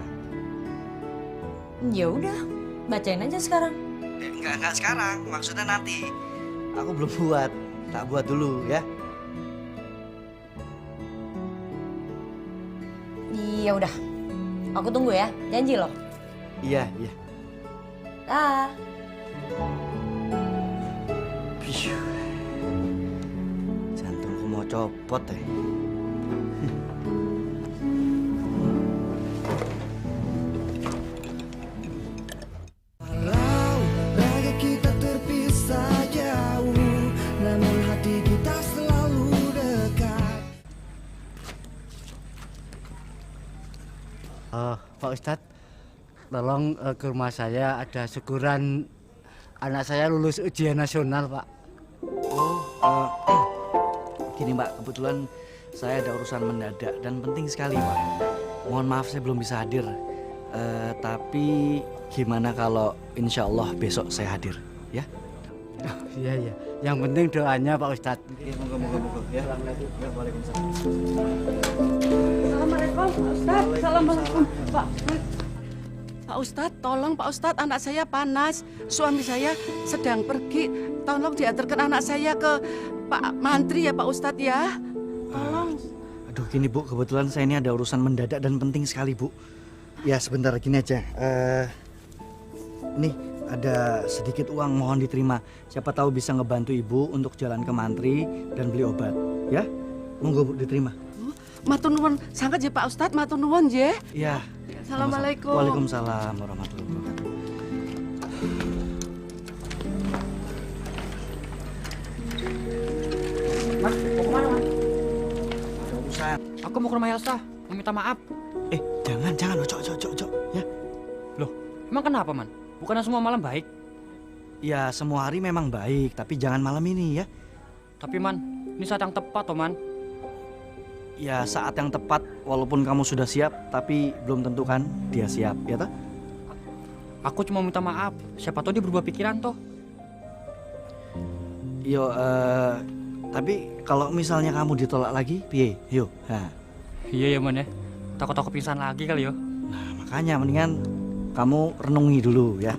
Ya udah, bacain aja sekarang. Enggak sekarang, maksudnya nanti. Aku belum buat, tak buat dulu ya. Iya udah, aku tunggu ya, janji loh. Iya. Ah. Jantungku mau copot ya. Walau raga kita terpisah jauh, namun hati kita selalu dekat. Pak Ustadz, tolong ke rumah saya, ada syukuran anak saya lulus ujian nasional, Pak. Gini Mbak, kebetulan saya ada urusan mendadak dan penting sekali Pak. Mohon maaf saya belum bisa hadir. Tapi gimana kalau insya Allah besok saya hadir, ya? Iya. Yang penting doanya Pak Ustadz. Iya, moga-moga ya. Waalaikumsalam. Assalamualaikum Pak Ustadz. Assalamualaikum Pak Ustadz, tolong Pak Ustadz, anak saya panas. Suami saya sedang pergi. Tolong diantarkan anak saya ke Pak Mantri ya Pak Ustadz ya. Tolong. Aduh gini Bu, kebetulan saya ini ada urusan mendadak dan penting sekali Bu. Ya sebentar, gini aja. Nih ada sedikit uang, mohon diterima. Siapa tahu bisa ngebantu Ibu untuk jalan ke Mantri dan beli obat. Ya, monggo Bu, diterima. Matur nuwun sangat ya Pak Ustadz, matur nuwun ya. Iya. Assalamualaikum. Waalaikumsalam warahmatullahi wabarakatuh. Mas, mau kemana, Mas? Ada urusan. Aku mau ke rumah Elsa, mau minta maaf. Jangan, cok, ya. Loh, emang kenapa, Man? Bukannya semua malam baik? Ya, semua hari memang baik, tapi jangan malam ini ya. Tapi, Man, ini saat yang tepat, toh, Man. Ya, saat yang tepat, walaupun kamu sudah siap, tapi belum tentu kan dia siap, ya toh? Aku cuma minta maaf, siapa tahu dia berubah pikiran, toh. Yo, tapi kalau misalnya kamu ditolak lagi, piye? Yo, nah. Iya ya, Man, ya. Takut aku pingsan lagi kali, yo. Nah, makanya mendingan kamu renungi dulu, ya.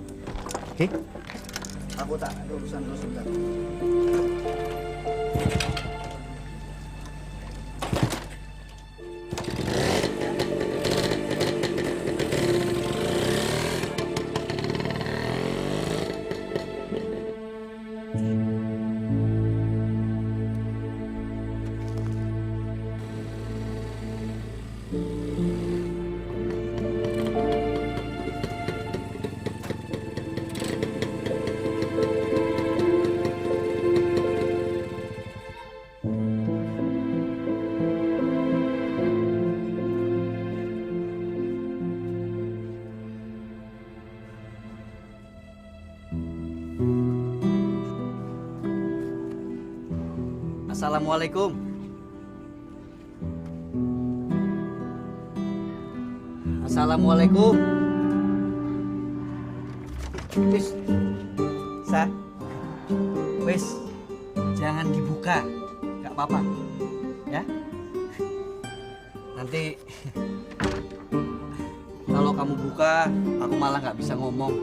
Oke? Aku tak ada urusan dulu sebentar. Assalamualaikum. Assalamualaikum. Wis. Wis. Jangan dibuka. Gak apa-apa. Ya. Nanti kalau kamu buka, aku malah nggak bisa ngomong.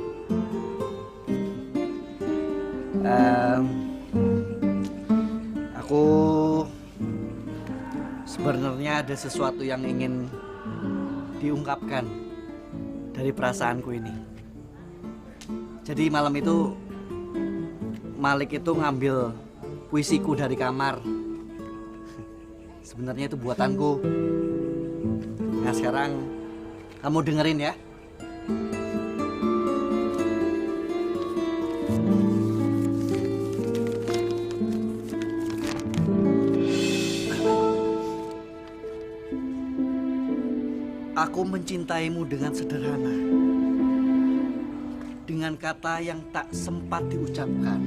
Aku sebenarnya ada sesuatu yang ingin diungkapkan dari perasaanku ini. Jadi malam itu Malik itu ngambil puisiku dari kamar. Sebenarnya itu buatanku. Nah sekarang kamu dengerin ya. Aku mencintaimu dengan sederhana, dengan kata yang tak sempat diucapkan.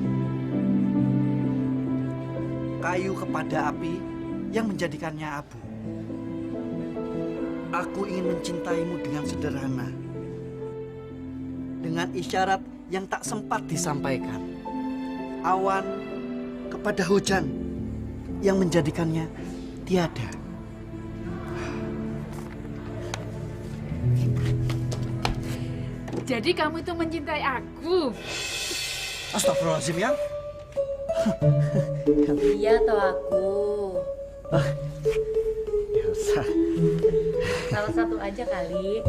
Kayu kepada api yang menjadikannya abu. Aku ingin mencintaimu dengan sederhana, dengan isyarat yang tak sempat disampaikan. Awan kepada hujan yang menjadikannya tiada. Jadi kamu itu mencintai aku? Astagfirullahaladzim ya. Iya toh aku. Elsa. Salah satu aja kali.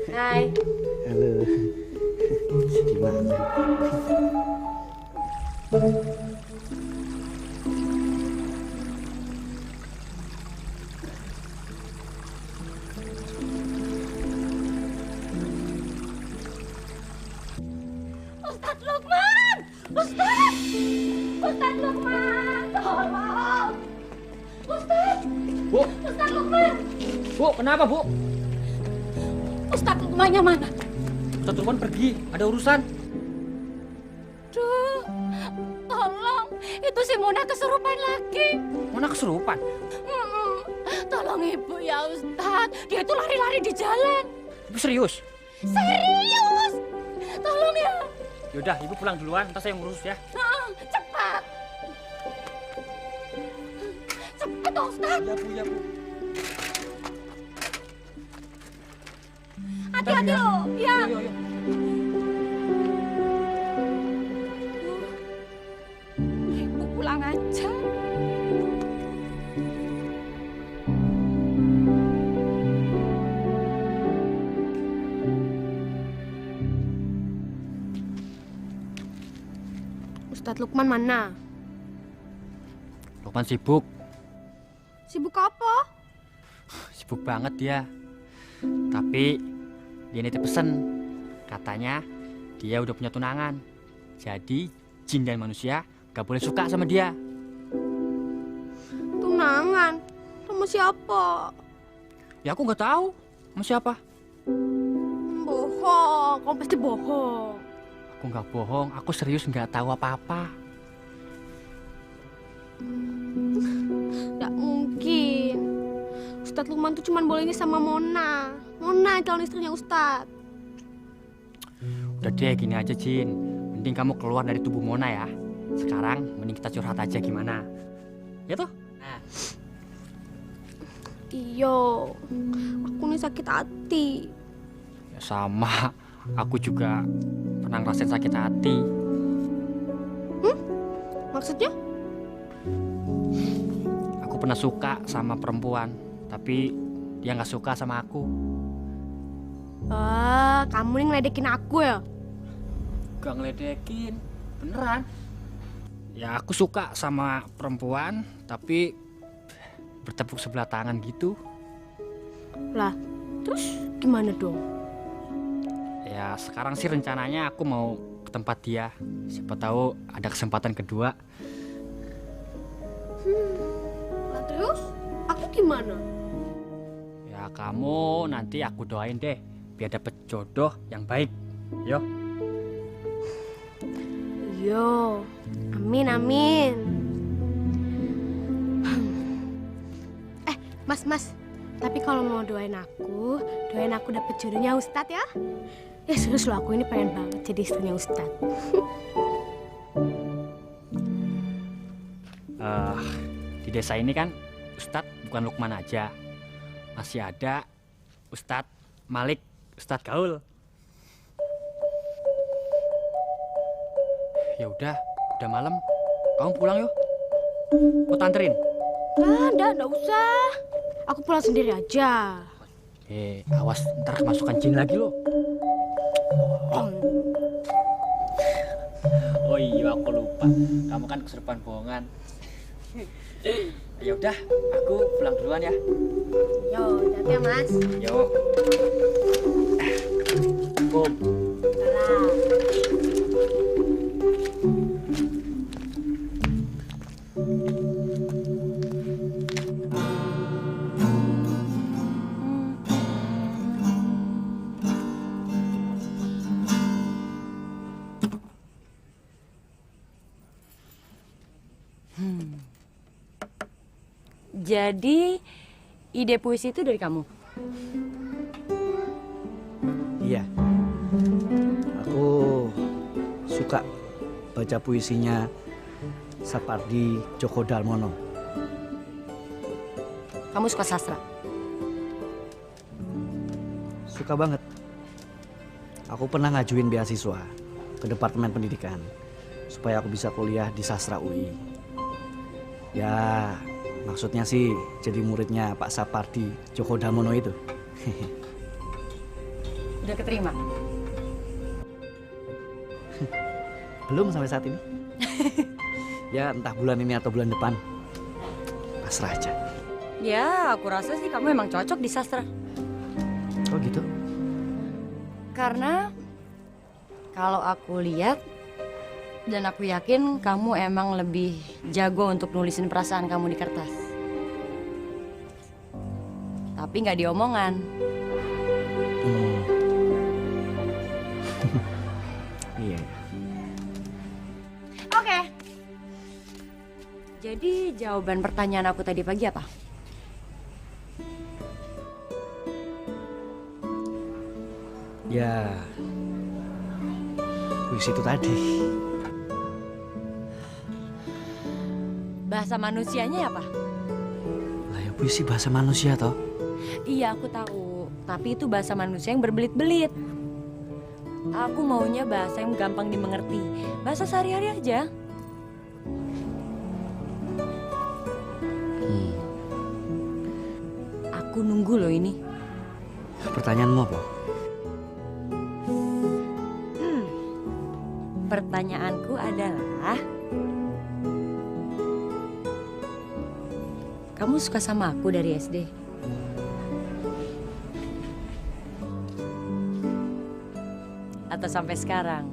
Hai. Halo. Gimana? Ustadz Lukman! Ustadz Lukman! Tolong! Ustadz! Bu, Ustadz Lukman! Bu, kenapa Bu? Ustadz Lukmannya mana? Ustadz Lukman pergi, ada urusan. Duh, tolong! Itu si Mona kesurupan lagi. Mana kesurupan? Tolong ibu ya Ustadz. Dia itu lari-lari di jalan. Ibu serius? Serius! Tolong ya. Yaudah, Ibu pulang duluan, ntar saya yang ngurus ya. Cepat! Cepat Ustadz! Iya Bu, iya Bu. Hati-hati loh, ya. Yo, yo, yo. Ibu pulang aja. Ustadz Lukman mana? Lukman sibuk, Sibuk apa? sibuk banget dia. Tapi dia nitip pesen, katanya dia udah punya tunangan. Jadi jin dan manusia gak boleh suka sama dia. Tunangan? Sama siapa? Ya aku nggak tahu sama siapa. Bohong, kamu pasti bohong. Aku nggak bohong, aku serius nggak tahu apa-apa. Nggak mungkin. Ustadz Lukman tuh cuma bolehnya sama Mona. Mona calon istrinya Ustadz. Udah deh gini aja Jin, mending kamu keluar dari tubuh Mona ya. Sekarang mending kita curhat aja gimana. Ya toh? Nah. Iyo, aku nih sakit hati. Ya sama, aku juga pernah ngerasain sakit hati. Maksudnya? Aku pernah suka sama perempuan, tapi dia nggak suka sama aku. Kamu nih ngeledekin aku ya? Gak ngeledekin, beneran. Ya aku suka sama perempuan, tapi bertepuk sebelah tangan gitu. Lah, terus gimana dong? Ya sekarang sih rencananya aku mau ke tempat dia. Siapa tahu ada kesempatan kedua. Lah terus? Aku gimana? Ya kamu nanti aku doain deh biar dapet jodoh yang baik. Yo. Iya, amin amin. Mas, tapi kalau mau doain aku dapet jodohnya Ustadz ya. Ya serius loh, aku ini pengen banget jadi istrinya Ustadz. Di desa ini kan Ustadz bukan Lukman aja, masih ada Ustadz Malik, Ustadz Gaul. Ya udah malam, kamu pulang yuk. Mau tanterin? Nggak usah. Aku pulang sendiri aja. Awas ntar kemasukan jin lagi loh. Oh iya, aku lupa. Kamu kan kesurupan bohongan. Ya udah, aku pulang duluan ya. Yo, hati ya Mas. Yo. Kum. Jadi, ide puisi itu dari kamu? Iya. Aku suka baca puisinya Sapardi Djoko Darmono. Kamu suka sastra? Suka banget. Aku pernah ngajuin beasiswa ke Departemen Pendidikan supaya aku bisa kuliah di Sastra UI. Ya, maksudnya sih jadi muridnya Pak Sapardi Djoko Darmono itu. Udah keterima? Belum sampai saat ini. Ya entah bulan ini atau bulan depan. Pasrah aja. Ya, aku rasa sih kamu emang cocok di sastra. Oh gitu? Karena kalau aku lihat dan aku yakin kamu emang lebih jago untuk nulisin perasaan kamu di kertas. Tapi nggak diomongan. Iya. Oke. Jadi jawaban pertanyaan aku tadi pagi apa? Ya, puisi itu tadi. Bahasa manusianya apa? Lah ya puisi bahasa manusia toh. Iya, aku tahu. Tapi itu bahasa manusia yang berbelit-belit. Aku maunya bahasa yang gampang dimengerti. Bahasa sehari-hari aja. Aku nunggu loh ini. Pertanyaanmu apa? Pertanyaanku adalah, kamu suka sama aku dari SD? Atau sampai sekarang?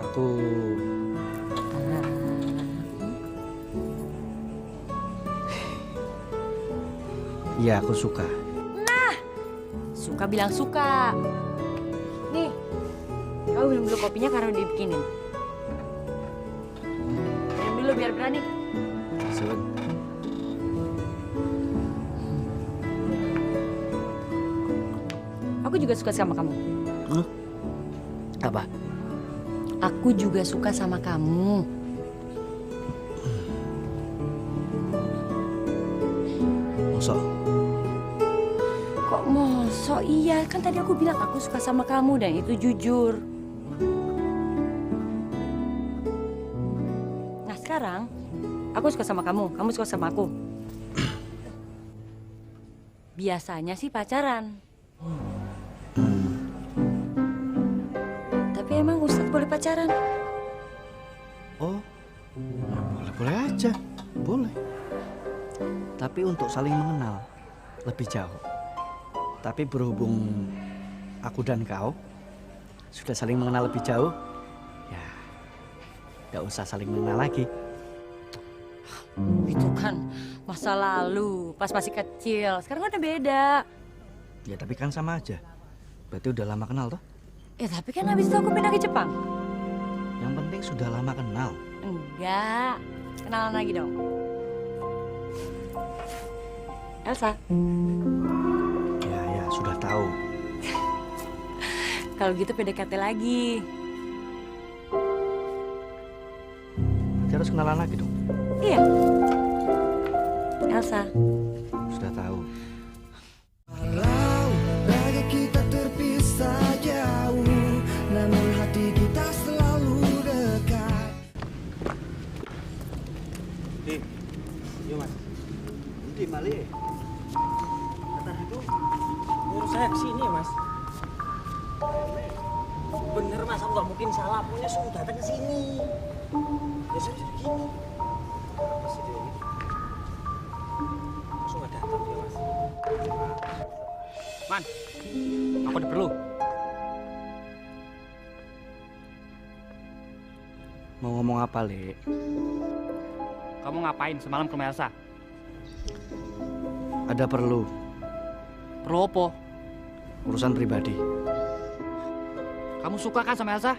Aku Iya, aku suka. Nah, suka bilang suka. Nih, kamu minum dulu kopinya karena udah dibikinin. Minum dulu biar berani. Seben. Aku juga suka sama kamu. Apa? Aku juga suka sama kamu. Mosok? Kok mosok? Iya, kan tadi aku bilang aku suka sama kamu dan itu jujur. Nah sekarang, aku suka sama kamu suka sama aku. Biasanya sih pacaran. Tapi emang Ustadz boleh pacaran? Oh, boleh-boleh aja. Boleh. Tapi untuk saling mengenal lebih jauh. Tapi berhubung aku dan kau sudah saling mengenal lebih jauh, ya nggak usah saling mengenal lagi. Itu kan masa lalu, pas masih kecil. Sekarang udah beda. Ya tapi kan sama aja. Berarti udah lama kenal toh? Ya tapi kan habis itu aku pindah ke Jepang. Yang penting sudah lama kenal. Enggak, kenalan lagi dong. Elsa. Ya, sudah tahu. Kalau gitu PDKT lagi. Berarti harus kenalan lagi dong. Iya. Elsa. Sudah tahu. Walau raga kita terpisah jauh, namun hati kita selalu dekat. Iya mas. Nanti Mali. Kata itu nyuruh saya kesini mas. Bener mas, aku nggak mungkin salah. Pokoknya suruh datang ke sini. Ya saya jadi gini. Masih dia ini. Langsung nggak datang dia mas. Man, aku ada perlu. Mau ngomong apa, Le? Kamu ngapain semalam ke rumah Elsa? Ada perlu. Perlu apa? Urusan pribadi. Kamu suka kan sama Elsa?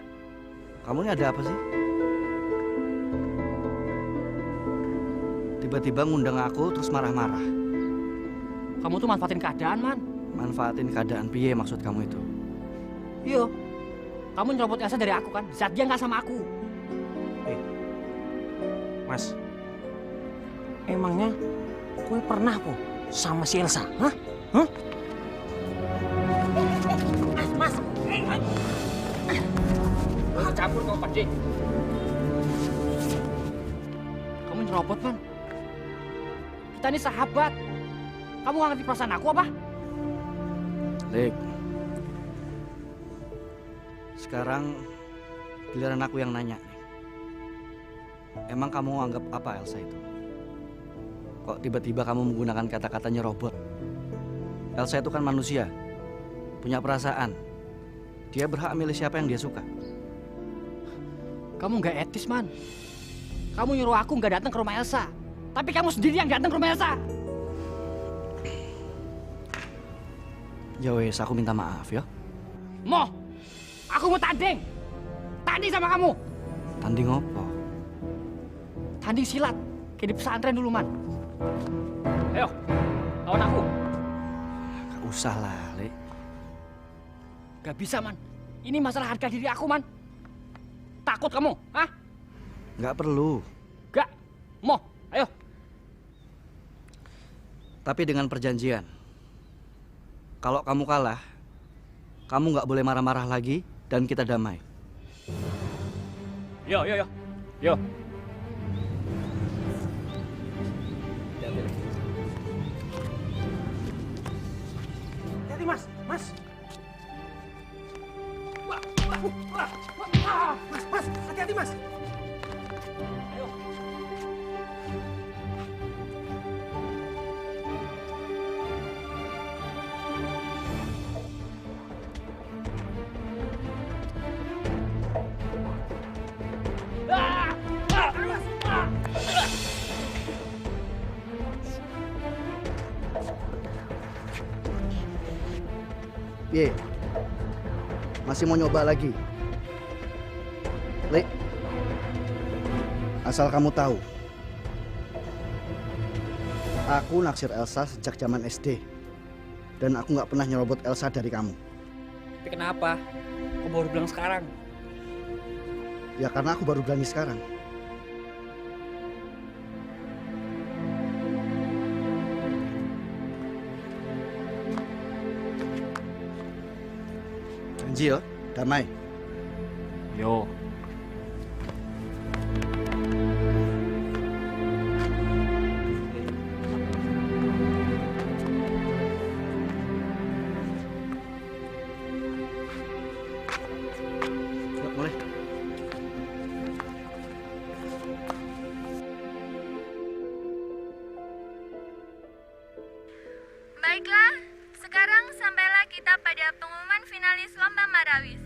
Kamu ini ada apa sih? Tiba-tiba ngundang aku terus marah-marah. Kamu tuh manfaatin keadaan, Man. Manfaatin keadaan piye maksud kamu itu? Iya. Kamu nyerobot Elsa dari aku kan? Di saat dia nggak sama aku. Mas, emangnya gue pernah po sama si Elsa? Hah? Hah? Mas, Campur kau padi. Kamu nyerobot, Man. Kita ini sahabat. Kamu nggak ngerti perasaan aku apa? Lek. Sekarang giliran aku yang nanya nih. Emang kamu anggap apa Elsa itu? Kok tiba-tiba kamu menggunakan kata-katanya robot? Elsa itu kan manusia, punya perasaan. Dia berhak milih siapa yang dia suka. Kamu nggak etis, Man. Kamu nyuruh aku nggak datang ke rumah Elsa. Tapi kamu sendiri yang datang ke rumah Elsa. Ya wes, aku minta maaf ya. Aku mau tanding. Tanding sama kamu. Tanding apa? Tanding silat. Kayak di pesantren dulu, Man. Ayo, lawan aku. Gak usah lah, Le. Gak bisa, Man. Ini masalah harga diri aku, Man. Takut kamu, hah? Gak perlu. Gak. Ayo. Tapi dengan perjanjian. Kalau kamu kalah, kamu nggak boleh marah-marah lagi dan kita damai. Yo. hati-hati mas, mas. Mas, hati-hati mas. Ayo. Piye? Masih mau nyoba lagi? Le, asal kamu tahu, aku naksir Elsa sejak zaman SD. Dan aku nggak pernah nyerobot Elsa dari kamu. Tapi kenapa? Kok baru bilang sekarang? Ya karena aku baru berani sekarang. Janji yo, damai. Yo. Yuk, mulai. Baiklah, sekarang sampailah kita pada pengumuman finalis Lomba Marawis.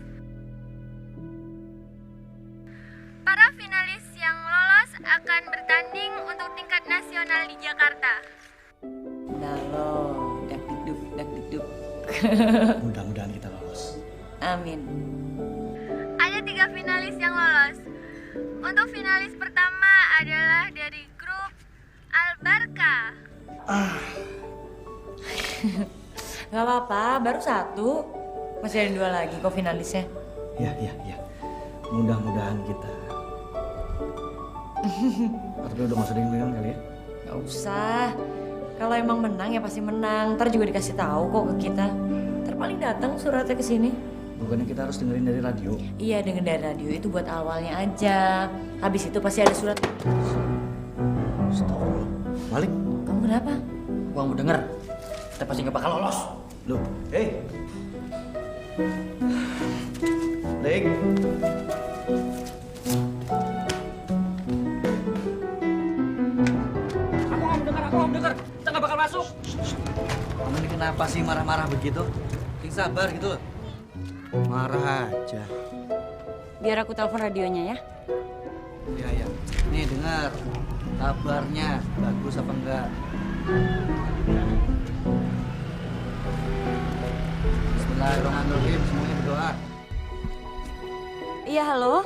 Para finalis yang lolos akan bertanding untuk tingkat nasional di Jakarta. Dalo, dak diduk. Mudah-mudahan kita lolos. Amin. Ada 3 finalis yang lolos. Untuk finalis pertama adalah dari grup Al-Barka. Gak apa-apa, baru 1. Masih ada 2 lagi kok finalisnya. Ya. Mudah-mudahan kita. Tapi udah nggak usah dengerin kali ya? Gak usah. Kalau emang menang ya pasti menang. Ntar juga dikasih tahu kok ke kita. Ntar paling datang suratnya ke sini. Bukannya kita harus dengerin dari radio? Iya, denger dari radio itu buat awalnya aja. Habis itu pasti ada surat. Astagfirullah. Malik, Kamu kenapa? Gua mau denger. Kita pasti nggak bakal lolos. loh, Lik. Aku mau denger. Kita nggak bakal masuk. Kamu ini kenapa sih marah-marah begitu? Yang sabar gitu loh. Marah aja. Biar aku telepon radionya ya. Ya. Nih dengar. Kabarnya bagus apa enggak? Bismillahirrahmanirrahim. Semuanya berdoa. Iya, halo.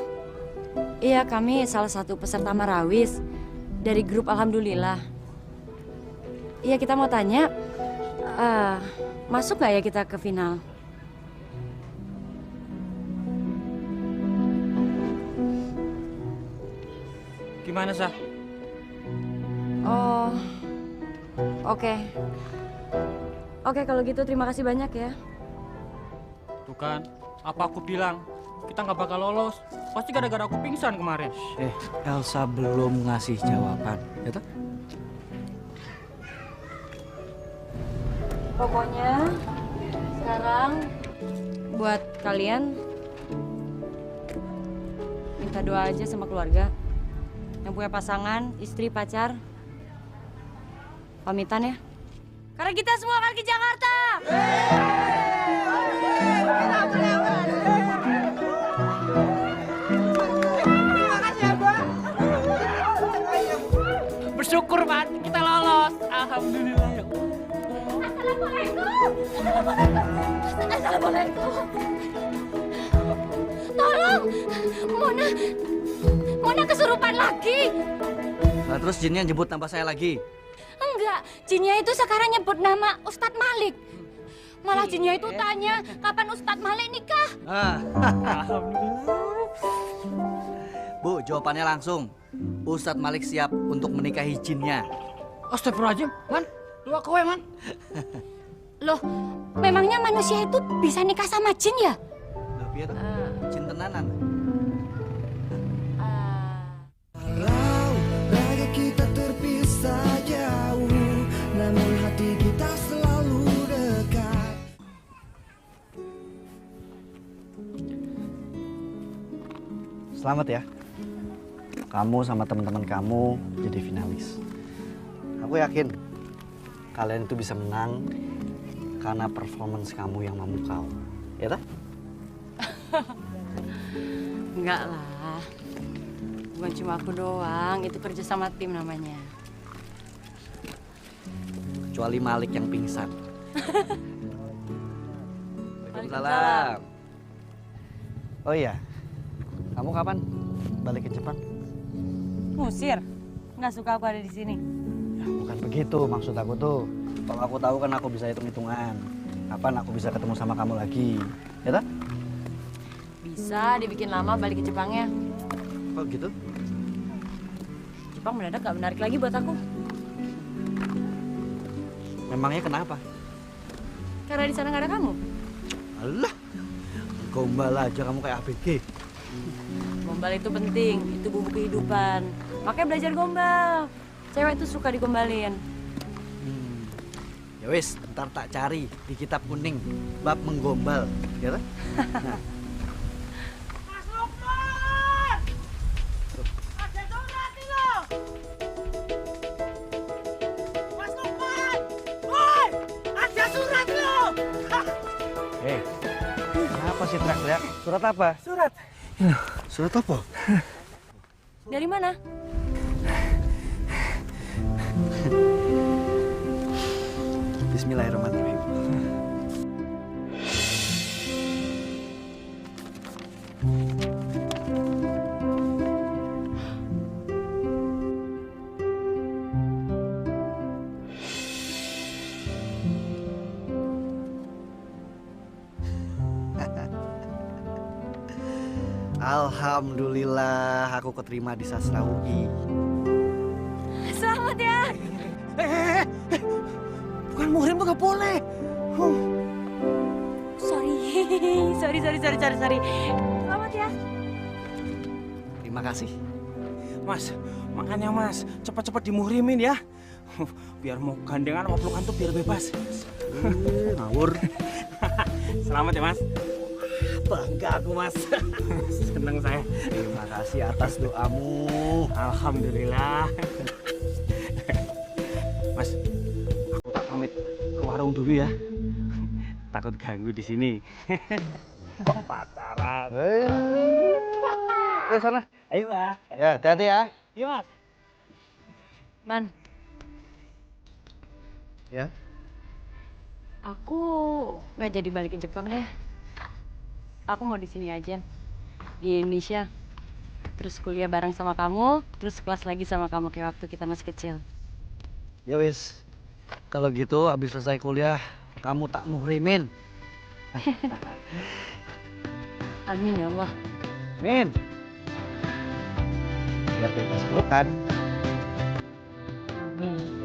Iya, kami salah satu peserta Marawis dari grup Alhamdulillah. Iya, kita mau tanya, masuk nggak ya kita ke final? Gimana, Sah? Oh, oke. Oke, kalau gitu terima kasih banyak ya. Tuh kan, apa aku bilang? Kita nggak bakal lolos. Pasti gara-gara aku pingsan kemarin. Elsa belum ngasih jawaban, ya toh? Pokoknya sekarang buat kalian minta doa aja sama keluarga yang punya pasangan, istri, pacar. Pamitan ya. Karena kita semua akan ke Jakarta. Bersyukur, Man. Kita lolos. Alhamdulillah ya. Assalamualaikum. Tolong, Mona kesurupan lagi. Nah, terus jinnya nyebut nama saya lagi. Enggak, jinnya itu sekarang nyebut nama Ustadz Malik. Malah jinnya itu tanya kapan Ustadz Malik nikah. Bu, jawabannya langsung. Ustadz Malik siap untuk menikahi jinnya. Astagfirullahaladzim, Man. Doa kowe, Man. Loh, memangnya manusia itu bisa nikah sama jin ya? Loh, biar jin tenanan. Walau raga kita terpisah jauh, namun hati kita selalu dekat. Selamat ya. Kamu sama teman-teman kamu jadi finalis. Aku yakin kalian itu bisa menang karena performance kamu yang memukau. Ya tak? Enggak lah. Bukan cuma aku doang, itu kerja sama tim namanya. Kecuali Malik yang pingsan. Waalaikumsalam. Oh iya, kamu kapan balik ke Jepang? Musir. Nggak suka aku ada di sini. Ya, bukan begitu maksud aku tuh. Kalau aku tahu kan aku bisa hitung-hitungan. Kapan aku bisa ketemu sama kamu lagi, ya tak? Bisa dibikin lama balik ke Jepangnya. Kok gitu? Jepang mendadak gak menarik lagi buat aku. Memangnya kenapa? Karena di sana nggak ada kamu. Alah, gombal aja kamu kayak ABG. Gombal itu penting, itu bumbu kehidupan. Makanya belajar gombal. Cewek tuh suka digombalin. Ya wis, ntar tak cari di kitab kuning bab menggombal, ya tak? Nah. Mas Lukman! Ada surat ini loh! Mas Lukman! Woi! Ada surat loh! Kenapa sih teriak-teriak? Surat apa? Surat. Surat apa? Dari mana? Bismillahirrahmanirrahim. Alhamdulillah aku keterima di Sastra UI. Selamat ya. Bukan muhrim tuh gak boleh. Sorry. Sorry. Selamat ya. Terima kasih. Mas, makanya mas, cepat-cepat dimuhrimin ya. Biar mau gandengan sama pelukan tuh biar bebas. Ngawur. Selamat ya mas. Bangga aku mas. Seneng saya. Terima kasih atas doamu. Alhamdulillah. Mas, aku tak pamit ke warung dulu ya. Takut ganggu di sini. Pacaran. Ayo sana. Ayo mas. Ya, hati-hati ya. Iya mas. Man, Ya. aku nggak jadi balik ke Jepang deh. Aku mau di sini aja, di Indonesia. Terus kuliah bareng sama kamu, terus kelas lagi sama kamu kayak waktu kita masih kecil. Ya wis. Kalau gitu habis selesai kuliah kamu tak muhrimin. Amin ya Allah. Min. Biar bebas pelukan. Amin.